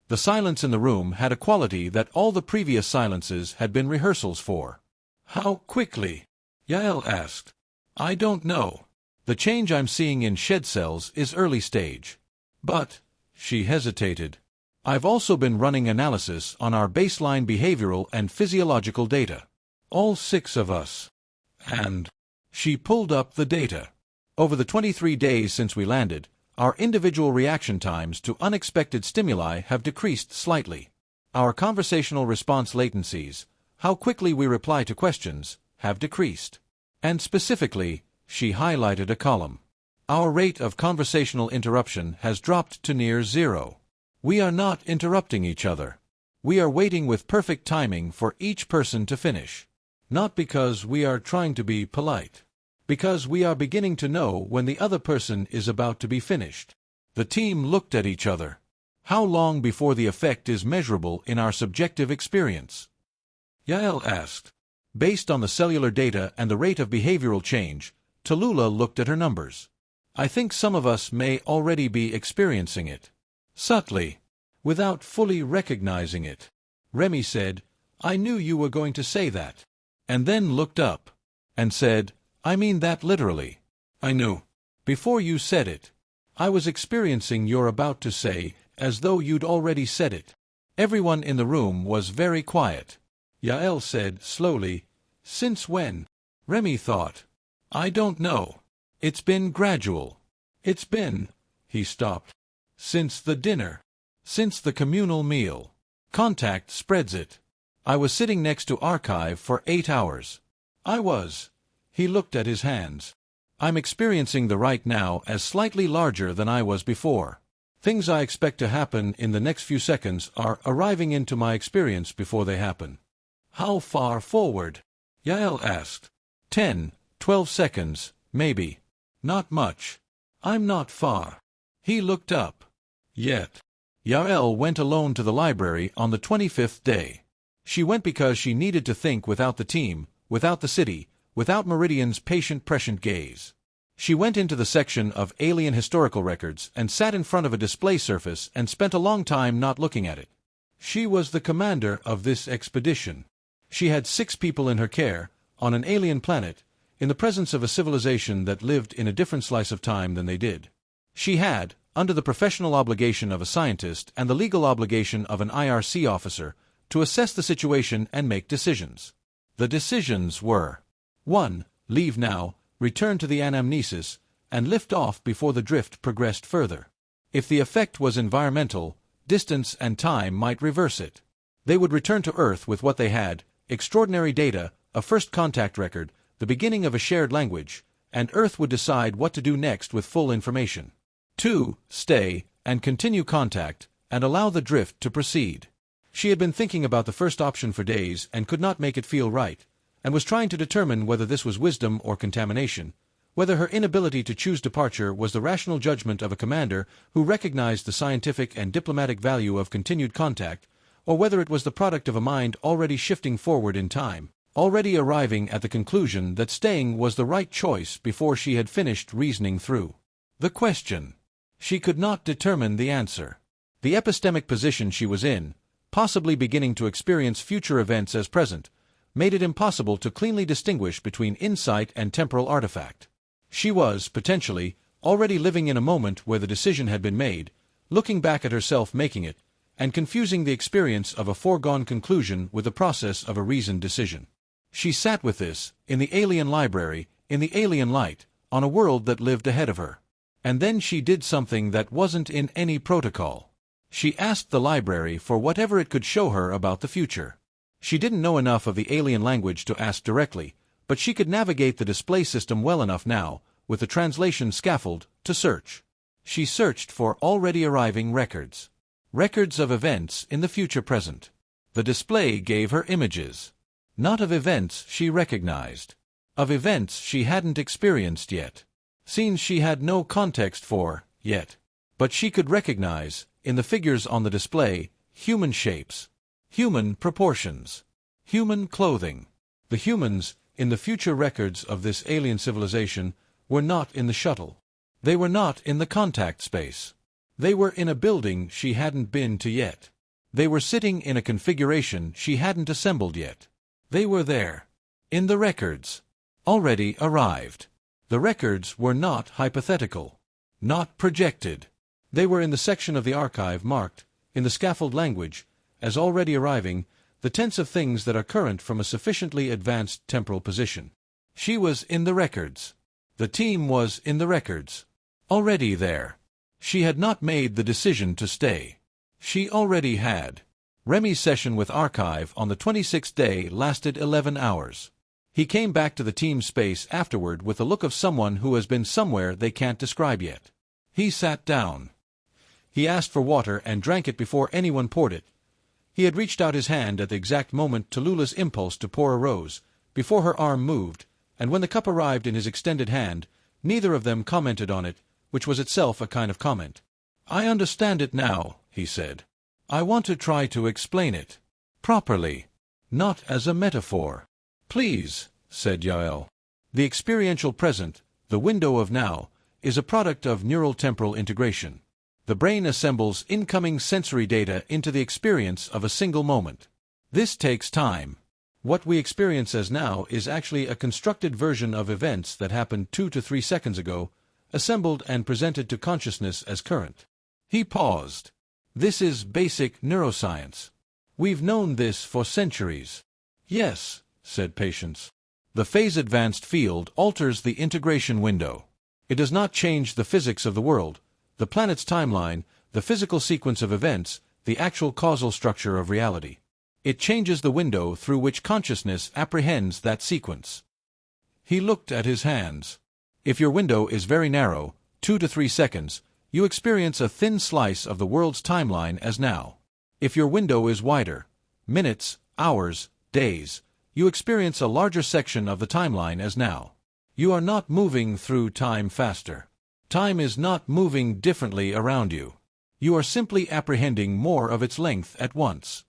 The silence in the room had a quality that all the previous silences had been rehearsals for. "How quickly?" Yael asked. "I don't know. The change I'm seeing in shed cells is early stage. But," she hesitated, "I've also been running analysis on our baseline behavioral and physiological data. All 6 of us. And," she pulled up the data. "Over the 23 days since we landed, our individual reaction times to unexpected stimuli have decreased slightly. Our conversational response latencies, how quickly we reply to questions, have decreased. And specifically," she highlighted a column, "our rate of conversational interruption has dropped to near 0. We are not interrupting each other. We are waiting with perfect timing for each person to finish. Not because we are trying to be polite. Because we are beginning to know when the other person is about to be finished." The team looked at each other. "How long before the effect is measurable in our subjective experience?" Yael asked. Based on the cellular data and the rate of behavioral change, Tallulah looked at her numbers. "I think some of us may already be experiencing it. Subtly. Without fully recognizing it." Remy said, "I knew you were going to say that." And then looked up. And said, "I mean that literally. I knew. Before you said it. I was experiencing you're about to say, as though you'd already said it." Everyone in the room was very quiet. Yael said slowly, "Since when?" Remy thought. "I don't know. It's been gradual. It's been—" He stopped. "Since the dinner. Since the communal meal. Contact spreads it. I was sitting next to Archive for 8 hours. I was." He looked at his hands. "I'm experiencing the right now as slightly larger than I was before. Things I expect to happen in the next few seconds are arriving into my experience before they happen." "How far forward?" Yael asked. 10, 12 seconds, maybe. Not much. I'm not far." He looked up. "Yet." Yael went alone to the library on the 25th day. She went because she needed to think without the team, without the city, without Meridian's patient prescient gaze. She went into the section of alien historical records and sat in front of a display surface and spent a long time not looking at it. She was the commander of this expedition. She had 6 people in her care, on an alien planet, in the presence of a civilization that lived in a different slice of time than they did. She had, under the professional obligation of a scientist and the legal obligation of an IRC officer, to assess the situation and make decisions. The decisions were: 1. Leave now, return to the Anamnesis, and lift off before the drift progressed further. If the effect was environmental, distance and time might reverse it. They would return to Earth with what they had: extraordinary data, a first contact record, the beginning of a shared language, and Earth would decide what to do next with full information. 2. Stay, and continue contact, and allow the drift to proceed. She had been thinking about the first option for days and could not make it feel right, and was trying to determine whether this was wisdom or contamination, whether her inability to choose departure was the rational judgment of a commander who recognized the scientific and diplomatic value of continued contact, or whether it was the product of a mind already shifting forward in time, already arriving at the conclusion that staying was the right choice before she had finished reasoning through the question. She could not determine the answer. The epistemic position she was in, possibly beginning to experience future events as present, made it impossible to cleanly distinguish between insight and temporal artifact. She was, potentially, already living in a moment where the decision had been made, looking back at herself making it, and confusing the experience of a foregone conclusion with the process of a reasoned decision. She sat with this, in the alien library, in the alien light, on a world that lived ahead of her. And then she did something that wasn't in any protocol. She asked the library for whatever it could show her about the future. She didn't know enough of the alien language to ask directly, but she could navigate the display system well enough now, with the translation scaffold, to search. She searched for already arriving records. Records of events in the future present. The display gave her images. Not of events she recognized. Of events she hadn't experienced yet. Scenes she had no context for, yet. But she could recognize, in the figures on the display, human shapes. Human proportions. Human clothing. The humans, in the future records of this alien civilization, were not in the shuttle. They were not in the contact space. They were in a building she hadn't been to yet. They were sitting in a configuration she hadn't assembled yet. They were there. In the records. Already arrived. The records were not hypothetical. Not projected. They were in the section of the archive marked, in the scaffold language, as already arriving, the tense of things that are current from a sufficiently advanced temporal position. She was in the records. The team was in the records. Already there. She had not made the decision to stay. She already had. Remy's session with Archive on the 26th day lasted 11 hours. He came back to the team space afterward with the look of someone who has been somewhere they can't describe yet. He sat down. He asked for water and drank it before anyone poured it. He had reached out his hand at the exact moment Tallulah's impulse to pour arose, before her arm moved, and when the cup arrived in his extended hand, neither of them commented on it, which was itself a kind of comment. "I understand it now," he said. "I want to try to explain it. Properly. Not as a metaphor." "Please," said Yael. The experiential present, the window of now, is a product of neural temporal integration. The brain assembles incoming sensory data into the experience of a single moment. This takes time. What we experience as now is actually a constructed version of events that happened 2 to 3 seconds ago, assembled and presented to consciousness as current. He paused. This is basic neuroscience. We've known this for centuries. Yes, said Patience. The phase-advanced field alters the integration window. It does not change the physics of the world, the planet's timeline, the physical sequence of events, the actual causal structure of reality. It changes the window through which consciousness apprehends that sequence. He looked at his hands. If your window is very narrow, 2 to 3 seconds, you experience a thin slice of the world's timeline as now. If your window is wider, minutes, hours, days, you experience a larger section of the timeline as now. You are not moving through time faster. Time is not moving differently around you. You are simply apprehending more of its length at once.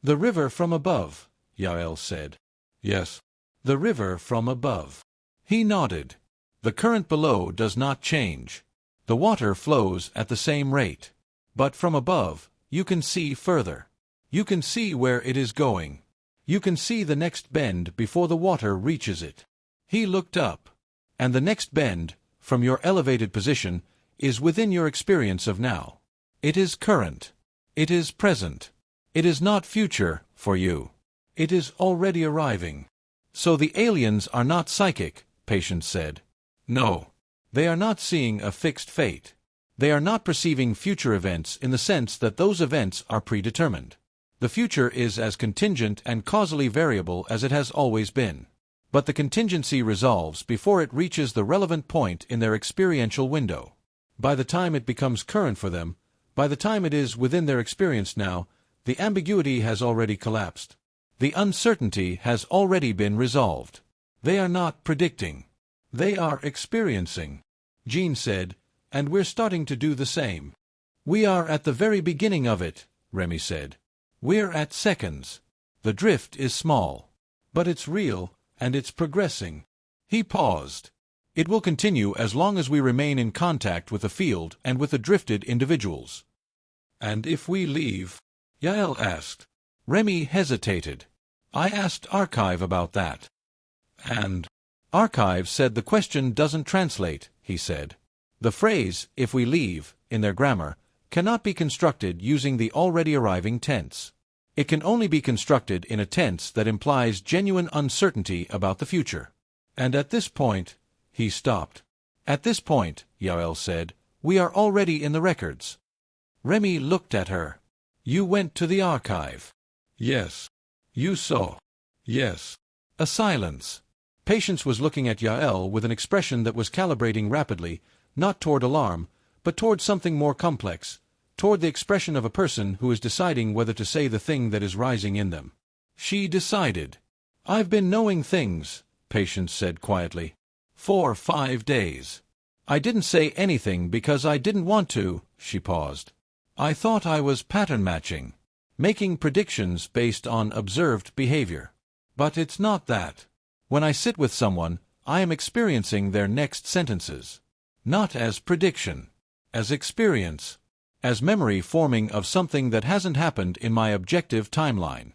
The river from above, Yael said. Yes. The river from above. He nodded. The current below does not change. The water flows at the same rate. But from above, you can see further. You can see where it is going. You can see the next bend before the water reaches it. He looked up. And the next bend, from your elevated position, is within your experience of now. It is current. It is present. It is not future, for you. It is already arriving. So the aliens are not psychic, Patience said. No. They are not seeing a fixed fate. They are not perceiving future events in the sense that those events are predetermined. The future is as contingent and causally variable as it has always been. But the contingency resolves before it reaches the relevant point in their experiential window. By the time it becomes current for them, by the time it is within their experience now, the ambiguity has already collapsed. The uncertainty has already been resolved. They are not predicting. They are experiencing. Jean said, and we're starting to do the same. We are at the very beginning of it, Remy said. We're at seconds. The drift is small. But it's real, and it's progressing. He paused. It will continue as long as we remain in contact with the field and with the drifted individuals. And if we leave? Yael asked. Remy hesitated. I asked Archive about that. And Archive said the question doesn't translate, he said. The phrase, if we leave, in their grammar, cannot be constructed using the already arriving tense. It can only be constructed in a tense that implies genuine uncertainty about the future. And at this point, he stopped. At this point, Yael said, we are already in the records. Remy looked at her. You went to the archive. Yes. You saw. Yes. A silence. Patience was looking at Yael with an expression that was calibrating rapidly, not toward alarm, but toward something more complex, toward the expression of a person who is deciding whether to say the thing that is rising in them. She decided. I've been knowing things, Patience said quietly. For 5 days. I didn't say anything because I didn't want to, she paused. I thought I was pattern matching, making predictions based on observed behavior. But it's not that. When I sit with someone, I am experiencing their next sentences. Not as prediction. As experience. As memory forming of something that hasn't happened in my objective timeline.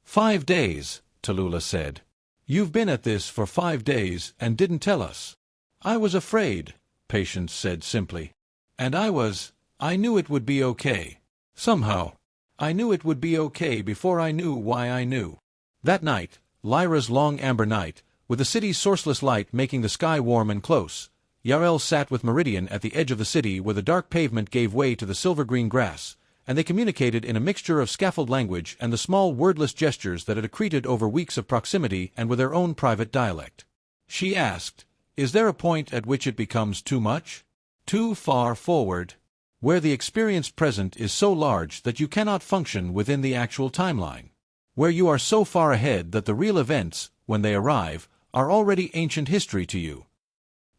5 days, Tallulah said. You've been at this for 5 days and didn't tell us. I was afraid, Patience said simply. And I knew it would be okay. Somehow. I knew it would be okay before I knew why I knew. That night, Lyra's long amber night, with the city's sourceless light making the sky warm and close, Yael sat with Meridian at the edge of the city where the dark pavement gave way to the silver-green grass, and they communicated in a mixture of scaffold language and the small wordless gestures that had accreted over weeks of proximity and with their own private dialect. She asked, is there a point at which it becomes too much? Too far forward? Where the experience present is so large that you cannot function within the actual timeline? Where you are so far ahead that the real events, when they arrive, are already ancient history to you?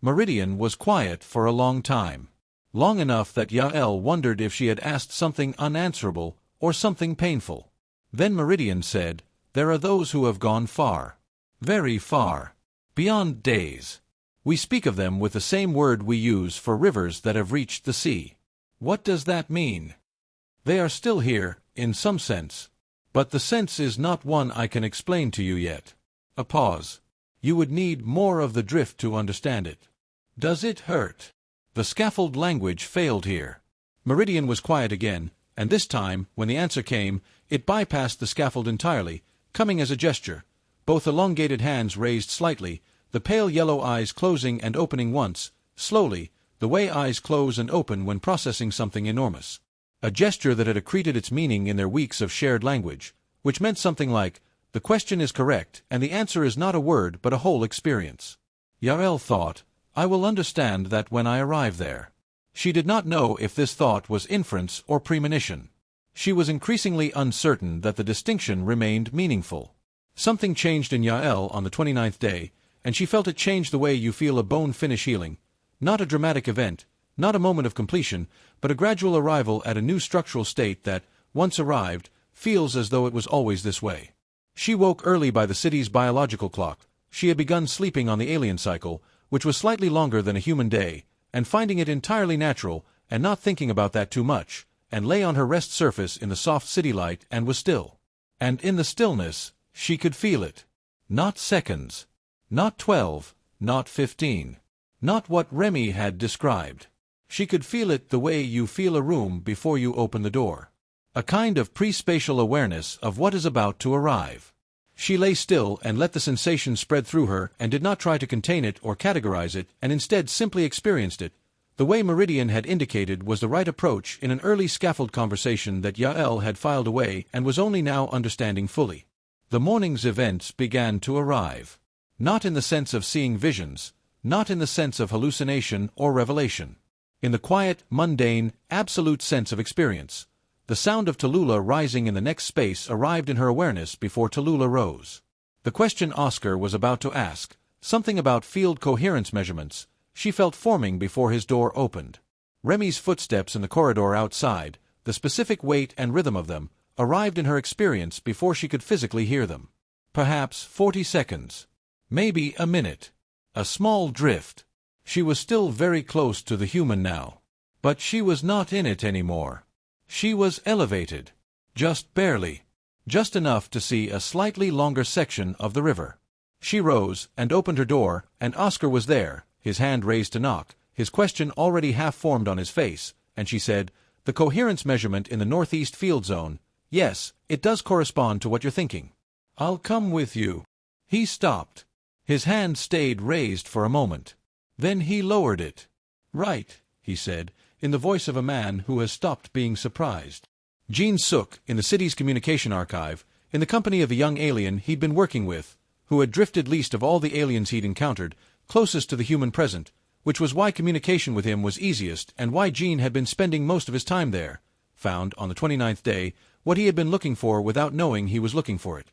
Meridian was quiet for a long time. Long enough that Yael wondered if she had asked something unanswerable or something painful. Then Meridian said, there are those who have gone far. Very far. Beyond days. We speak of them with the same word we use for rivers that have reached the sea. What does that mean? They are still here, in some sense. But the sense is not one I can explain to you yet. A pause. You would need more of the drift to understand it. Does it hurt? The scaffold language failed here. Meridian was quiet again, and this time, when the answer came, it bypassed the scaffold entirely, coming as a gesture, both elongated hands raised slightly, the pale yellow eyes closing and opening once, slowly, the way eyes close and open when processing something enormous. A gesture that had accreted its meaning in their weeks of shared language, which meant something like, the question is correct, and the answer is not a word but a whole experience. Yael thought, I will understand that when I arrive there. She did not know if this thought was inference or premonition. She was increasingly uncertain that the distinction remained meaningful. Something changed in Yael on the 29th day, and she felt it change the way you feel a bone finish healing. Not a dramatic event, not a moment of completion, but a gradual arrival at a new structural state that, once arrived, feels as though it was always this way. She woke early by the city's biological clock. She had begun sleeping on the alien cycle, which was slightly longer than a human day, and finding it entirely natural, and not thinking about that too much, and lay on her rest surface in the soft city light and was still. And in the stillness, she could feel it. Not seconds. Not 12. Not 15. Not what Remy had described. She could feel it the way you feel a room before you open the door. A kind of pre-spatial awareness of what is about to arrive. She lay still and let the sensation spread through her and did not try to contain it or categorize it and instead simply experienced it. The way Meridian had indicated was the right approach in an early scaffold conversation that Yael had filed away and was only now understanding fully. The morning's events began to arrive. Not in the sense of seeing visions, not in the sense of hallucination or revelation. In the quiet, mundane, absolute sense of experience. The sound of Tallulah rising in the next space arrived in her awareness before Tallulah rose. The question Oscar was about to ask, something about field coherence measurements, she felt forming before his door opened. Remy's footsteps in the corridor outside, the specific weight and rhythm of them, arrived in her experience before she could physically hear them. Perhaps 40 seconds. Maybe a minute. A small drift. She was still very close to the human now. But she was not in it anymore. She was elevated. Just barely. Just enough to see a slightly longer section of the river. She rose and opened her door, and Oscar was there, his hand raised to knock, his question already half formed on his face, and she said, "The coherence measurement in the northeast field zone, yes, it does correspond to what you're thinking. I'll come with you." He stopped. His hand stayed raised for a moment. Then he lowered it. "Right," he said, in the voice of a man who has stopped being surprised. Jean Suk, in the city's communication archive, in the company of a young alien he'd been working with, who had drifted least of all the aliens he'd encountered, closest to the human present, which was why communication with him was easiest and why Jean had been spending most of his time there, found, on the 29th day, what he had been looking for without knowing he was looking for it.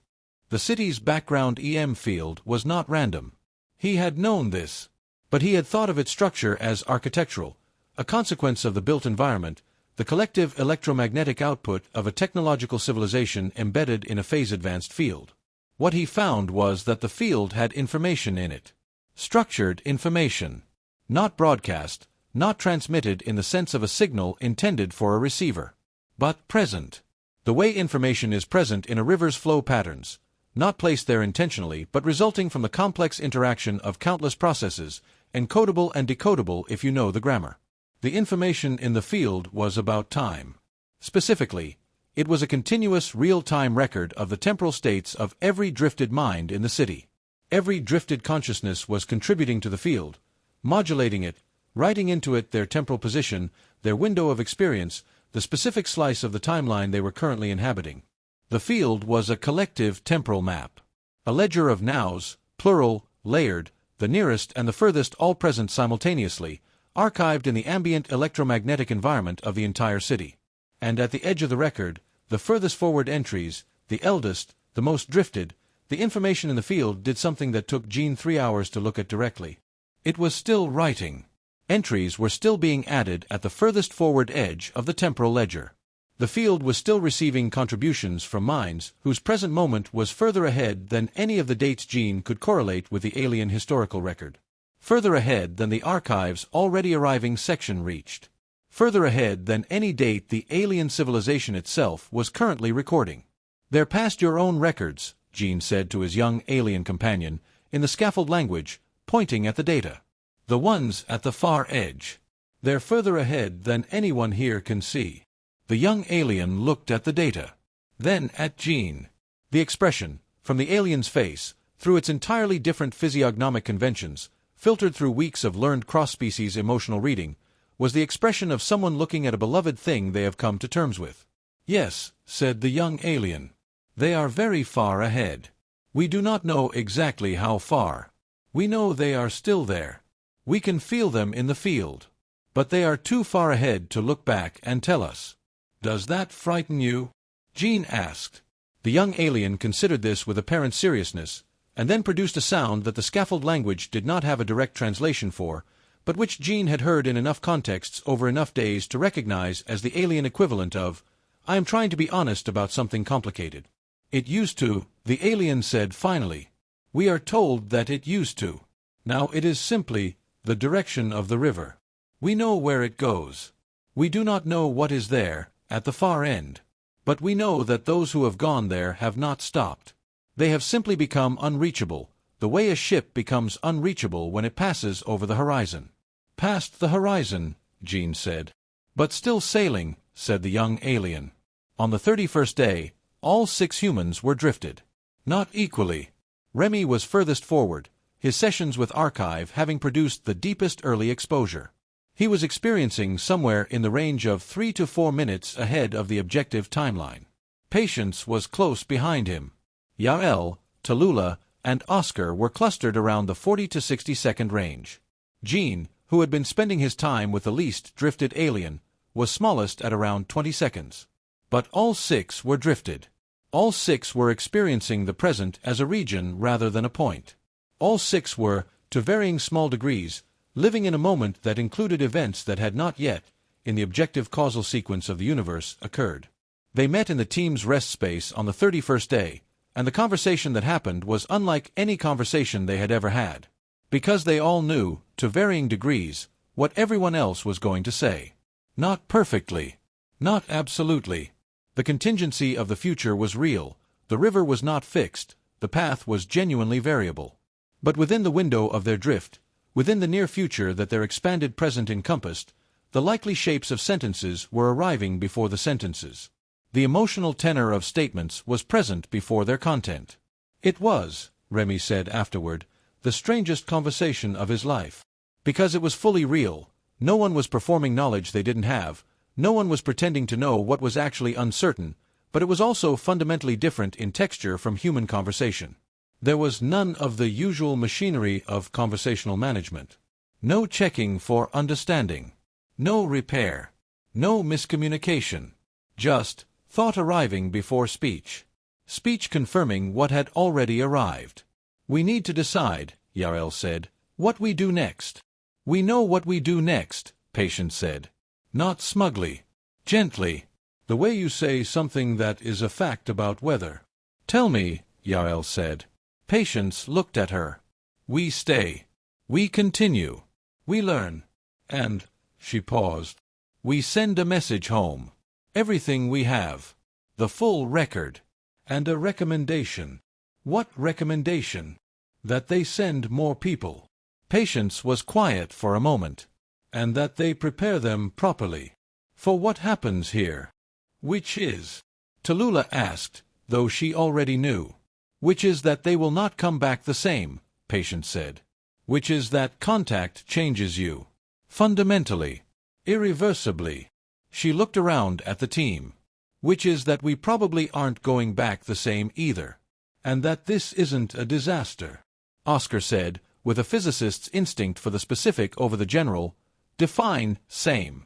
The city's background EM field was not random. He had known this. But he had thought of its structure as architectural, a consequence of the built environment, the collective electromagnetic output of a technological civilization embedded in a phase-advanced field. What he found was that the field had information in it. Structured information. Not broadcast, not transmitted in the sense of a signal intended for a receiver. But present. The way information is present in a river's flow patterns, not placed there intentionally but resulting from the complex interaction of countless processes, encodable and decodable if you know the grammar. The information in the field was about time. Specifically, it was a continuous real-time record of the temporal states of every drifted mind in the city. Every drifted consciousness was contributing to the field, modulating it, writing into it their temporal position, their window of experience, the specific slice of the timeline they were currently inhabiting. The field was a collective temporal map. A ledger of nows, plural, layered, the nearest and the furthest all present simultaneously, archived in the ambient electromagnetic environment of the entire city. And at the edge of the record, the furthest forward entries, the eldest, the most drifted, the information in the field did something that took Jean 3 hours to look at directly. It was still writing. Entries were still being added at the furthest forward edge of the temporal ledger. The field was still receiving contributions from minds whose present moment was further ahead than any of the dates Jean could correlate with the alien historical record. Further ahead than the archive's already arriving section reached. Further ahead than any date the alien civilization itself was currently recording. "They're past your own records," Jean said to his young alien companion, in the scaffold language, pointing at the data. "The ones at the far edge. They're further ahead than anyone here can see." The young alien looked at the data. Then at Jean. The expression, from the alien's face, through its entirely different physiognomic conventions, filtered through weeks of learned cross-species emotional reading, was the expression of someone looking at a beloved thing they have come to terms with. "Yes," said the young alien. "They are very far ahead. We do not know exactly how far. We know they are still there. We can feel them in the field. But they are too far ahead to look back and tell us." "Does that frighten you?" Jean asked. The young alien considered this with apparent seriousness, and then produced a sound that the scaffold language did not have a direct translation for, but which Jean had heard in enough contexts over enough days to recognize as the alien equivalent of, "I am trying to be honest about something complicated." "It used to," the alien said finally. "We are told that it used to. Now it is simply the direction of the river. We know where it goes. We do not know what is there, at the far end. But we know that those who have gone there have not stopped. They have simply become unreachable, the way a ship becomes unreachable when it passes over the horizon." "Past the horizon," Jean said. "But still sailing," said the young alien. On the 31st day, all 6 humans were drifted. Not equally. Remy was furthest forward, his sessions with Archive having produced the deepest early exposure. He was experiencing somewhere in the range of 3 to 4 minutes ahead of the objective timeline. Patience was close behind him. Yael, Tallulah, and Oscar were clustered around the 40 to 60-second range. Jean, who had been spending his time with the least drifted alien, was smallest at around 20 seconds. But all 6 were drifted. All 6 were experiencing the present as a region rather than a point. All 6 were, to varying small degrees, living in a moment that included events that had not yet, in the objective causal sequence of the universe, occurred. They met in the team's rest space on the 31st day, and the conversation that happened was unlike any conversation they had ever had. Because they all knew, to varying degrees, what everyone else was going to say. Not perfectly. Not absolutely. The contingency of the future was real, the river was not fixed, the path was genuinely variable. But within the window of their drift, within the near future that their expanded present encompassed, the likely shapes of sentences were arriving before the sentences. The emotional tenor of statements was present before their content. It was, Remy said afterward, the strangest conversation of his life. Because it was fully real, no one was performing knowledge they didn't have, no one was pretending to know what was actually uncertain, but it was also fundamentally different in texture from human conversation. There was none of the usual machinery of conversational management. No checking for understanding. No repair. No miscommunication. Just thought arriving before speech. Speech confirming what had already arrived. We need to decide, Yael said, what we do next. We know what we do next, Patience said. Not smugly. Gently. The way you say something that is a fact about weather. Tell me, Yael said. Patience looked at her. We stay. We continue. We learn. And, she paused, we send a message home. Everything we have. The full record. And a recommendation. What recommendation? That they send more people. Patience was quiet for a moment. And that they prepare them properly. For what happens here? Which is? Tallulah asked, though she already knew. Which is that they will not come back the same, Patience said. Which is that contact changes you. Fundamentally. Irreversibly. She looked around at the team. Which is that we probably aren't going back the same either. And that this isn't a disaster. Oscar said, with a physicist's instinct for the specific over the general, define same.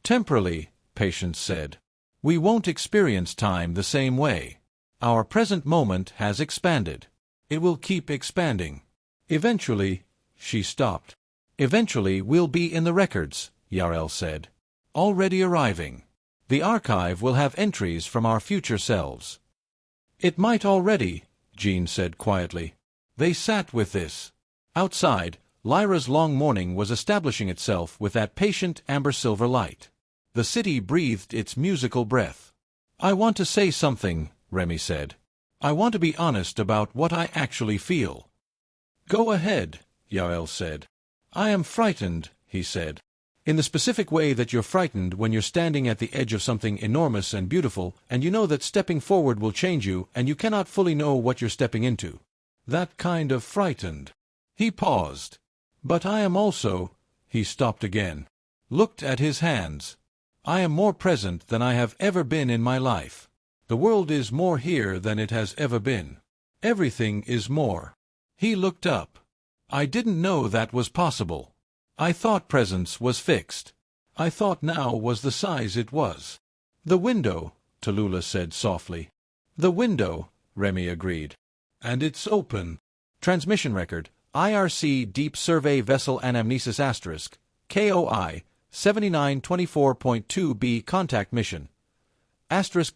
Temporally, Patience said. We won't experience time the same way. Our present moment has expanded. It will keep expanding. Eventually, she stopped. Eventually we'll be in the records, Yael said. Already arriving. The archive will have entries from our future selves. It might already, Jean said quietly. They sat with this. Outside, Lyra's long morning was establishing itself with that patient amber-silver light. The city breathed its musical breath. I want to say something, Remy said. I want to be honest about what I actually feel. Go ahead, Yael said. I am frightened, he said. In the specific way that you're frightened when you're standing at the edge of something enormous and beautiful, and you know that stepping forward will change you, and you cannot fully know what you're stepping into. That kind of frightened. He paused. But I am also, he stopped again. Looked at his hands. I am more present than I have ever been in my life. The world is more here than it has ever been. Everything is more. He looked up. I didn't know that was possible. I thought presence was fixed. I thought now was the size it was. The window, Tallulah said softly. The window, Remy agreed. And it's open. Transmission record, IRC Deep Survey Vessel Anamnesis *, KOI, 7924.2b Contact Mission.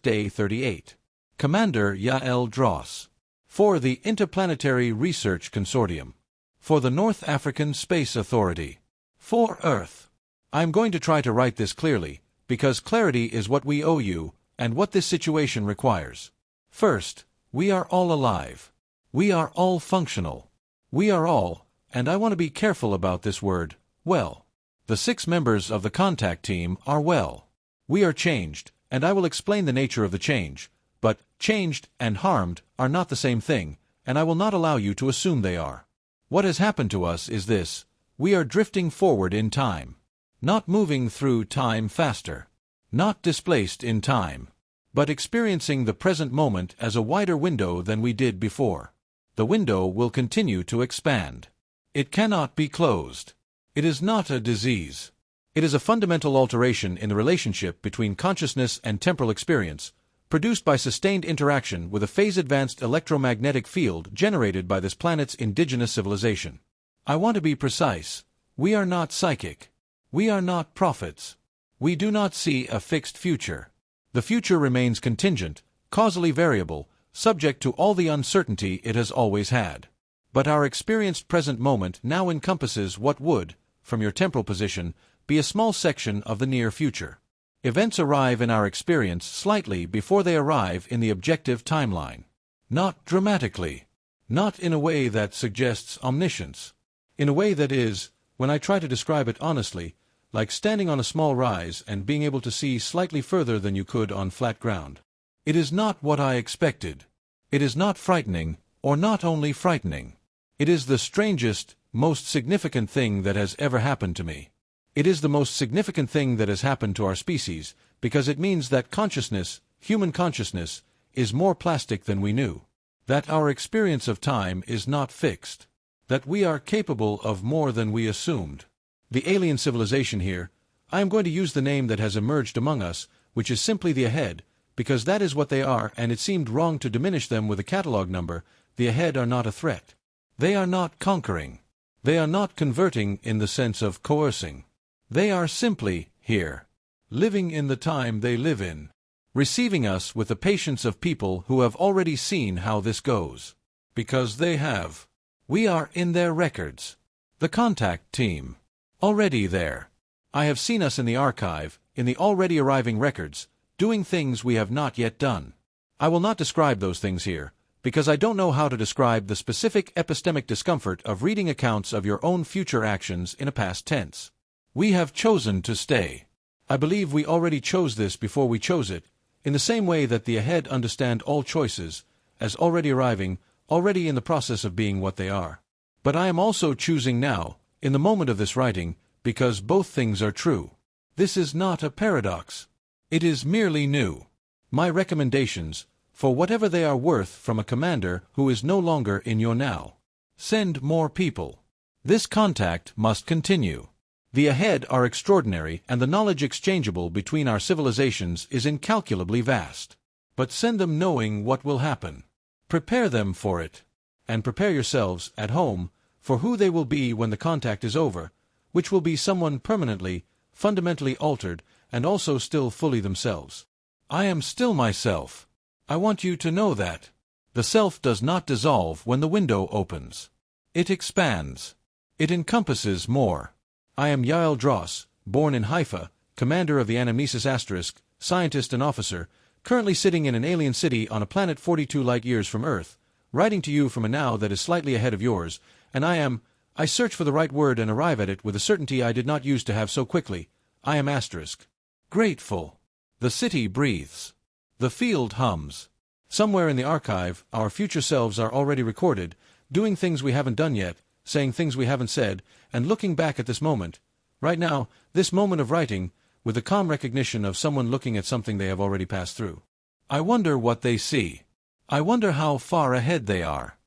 Day 38. Commander Yael Dross. For the Interplanetary Research Consortium. For the North African Space Authority. For Earth. I'm going to try to write this clearly, because clarity is what we owe you, and what this situation requires. First, we are all alive. We are all functional. We are all, and I want to be careful about this word, well. The 6 members of the contact team are well. We are changed, and I will explain the nature of the change, But changed and harmed are not the same thing, and I will not allow you to assume they are. What has happened to us is this: we are drifting forward in time. Not moving through time faster. Not displaced in time. But experiencing the present moment as a wider window than we did before. The window will continue to expand. It cannot be closed. It is not a disease. It is a fundamental alteration in the relationship between consciousness and temporal experience, produced by sustained interaction with a phase-advanced electromagnetic field generated by this planet's indigenous civilization. I want to be precise. We are not psychic. We are not prophets. We do not see a fixed future. The future remains contingent, causally variable, subject to all the uncertainty it has always had. But our experienced present moment now encompasses what would, from your temporal position, be a small section of the near future. Events arrive in our experience slightly before they arrive in the objective timeline. Not dramatically. Not in a way that suggests omniscience. In a way that is, when I try to describe it honestly, like standing on a small rise and being able to see slightly further than you could on flat ground. It is not what I expected. It is not frightening, or not only frightening. It is the strangest, most significant thing that has ever happened to me. It is the most significant thing that has happened to our species, because it means that consciousness, human consciousness, is more plastic than we knew. That our experience of time is not fixed. That we are capable of more than we assumed. The alien civilization here, I am going to use the name that has emerged among us, which is simply the Ahead, because that is what they are, and it seemed wrong to diminish them with a catalog number. The Ahead are not a threat. They are not conquering. They are not converting in the sense of coercing. They are simply here, living in the time they live in, receiving us with the patience of people who have already seen how this goes. Because they have. We are in their records. The contact team. Already there. I have seen us in the archive, in the already arriving records, doing things we have not yet done. I will not describe those things here, because I don't know how to describe the specific epistemic discomfort of reading accounts of your own future actions in a past tense. We have chosen to stay. I believe we already chose this before we chose it, in the same way that the Ahead understand all choices, as already arriving, already in the process of being what they are. But I am also choosing now, in the moment of this writing, because both things are true. This is not a paradox. It is merely new. My recommendations, for whatever they are worth from a commander who is no longer in your now. Send more people. This contact must continue. The Ahead are extraordinary, and the knowledge exchangeable between our civilizations is incalculably vast. But send them knowing what will happen. Prepare them for it. And prepare yourselves, at home, for who they will be when the contact is over, which will be someone permanently, fundamentally altered, and also still fully themselves. I am still myself. I want you to know that. The self does not dissolve when the window opens. It expands. It encompasses more. I am Yael Dross, born in Haifa, commander of the Anamnesis *, scientist and officer, currently sitting in an alien city on a planet 42 light-years from Earth, writing to you from a now that is slightly ahead of yours, and I search for the right word and arrive at it with a certainty I did not use to have so quickly. I am *. Grateful. The city breathes. The field hums. Somewhere in the archive, our future selves are already recorded, doing things we haven't done yet, saying things we haven't said, and looking back at this moment, right now, this moment of writing, with the calm recognition of someone looking at something they have already passed through. I wonder what they see. I wonder how far ahead they are.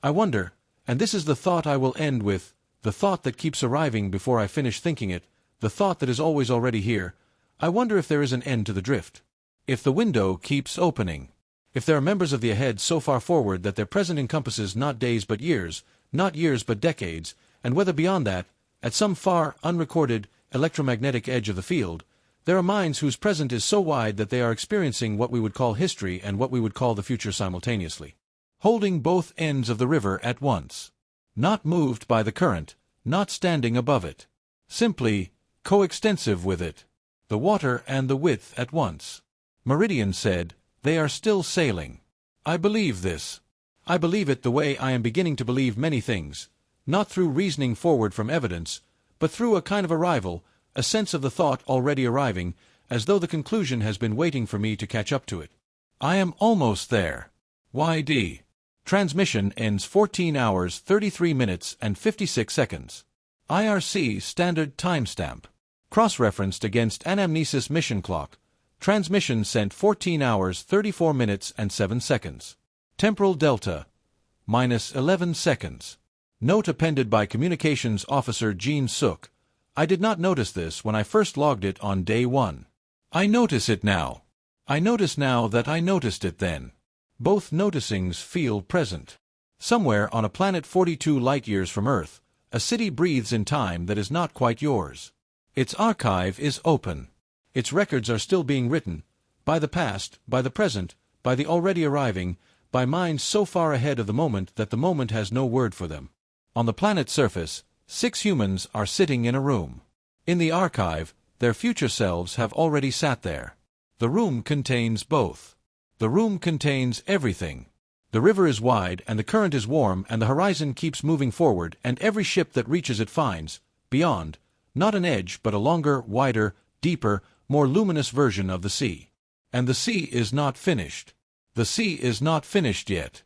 I wonder, and this is the thought I will end with, the thought that keeps arriving before I finish thinking it, the thought that is always already here. I wonder if there is an end to the drift. If the window keeps opening. If there are members of the Ahead so far forward that their present encompasses not days but years, not years but decades, and whether beyond that, at some far, unrecorded, electromagnetic edge of the field, there are minds whose present is so wide that they are experiencing what we would call history and what we would call the future simultaneously. Holding both ends of the river at once. Not moved by the current, not standing above it. Simply coextensive with it. The water and the width at once. Meridian said, they are still sailing. I believe this. I believe it the way I am beginning to believe many things, not through reasoning forward from evidence, but through a kind of arrival, a sense of the thought already arriving, as though the conclusion has been waiting for me to catch up to it. I am almost there. YD. Transmission ends 14 hours 33 minutes and 56 seconds. IRC Standard Timestamp. Cross-referenced against Anamnesis mission clock. Transmission sent 14 hours 34 minutes and 7 seconds. Temporal delta. -11 seconds. Note appended by Communications Officer Jean Suk. I did not notice this when I first logged it on day 1. I notice it now. I notice now that I noticed it then. Both noticings feel present. Somewhere on a planet 42 light-years from Earth, a city breathes in time that is not quite yours. Its archive is open. Its records are still being written, by the past, by the present, by the already arriving, by minds so far ahead of the moment that the moment has no word for them. On the planet's surface, 6 humans are sitting in a room. In the archive, their future selves have already sat there. The room contains both. The room contains everything. The river is wide and the current is warm and the horizon keeps moving forward and every ship that reaches it finds, beyond, not an edge but a longer, wider, deeper, more luminous version of the sea. And the sea is not finished. The sea is not finished yet.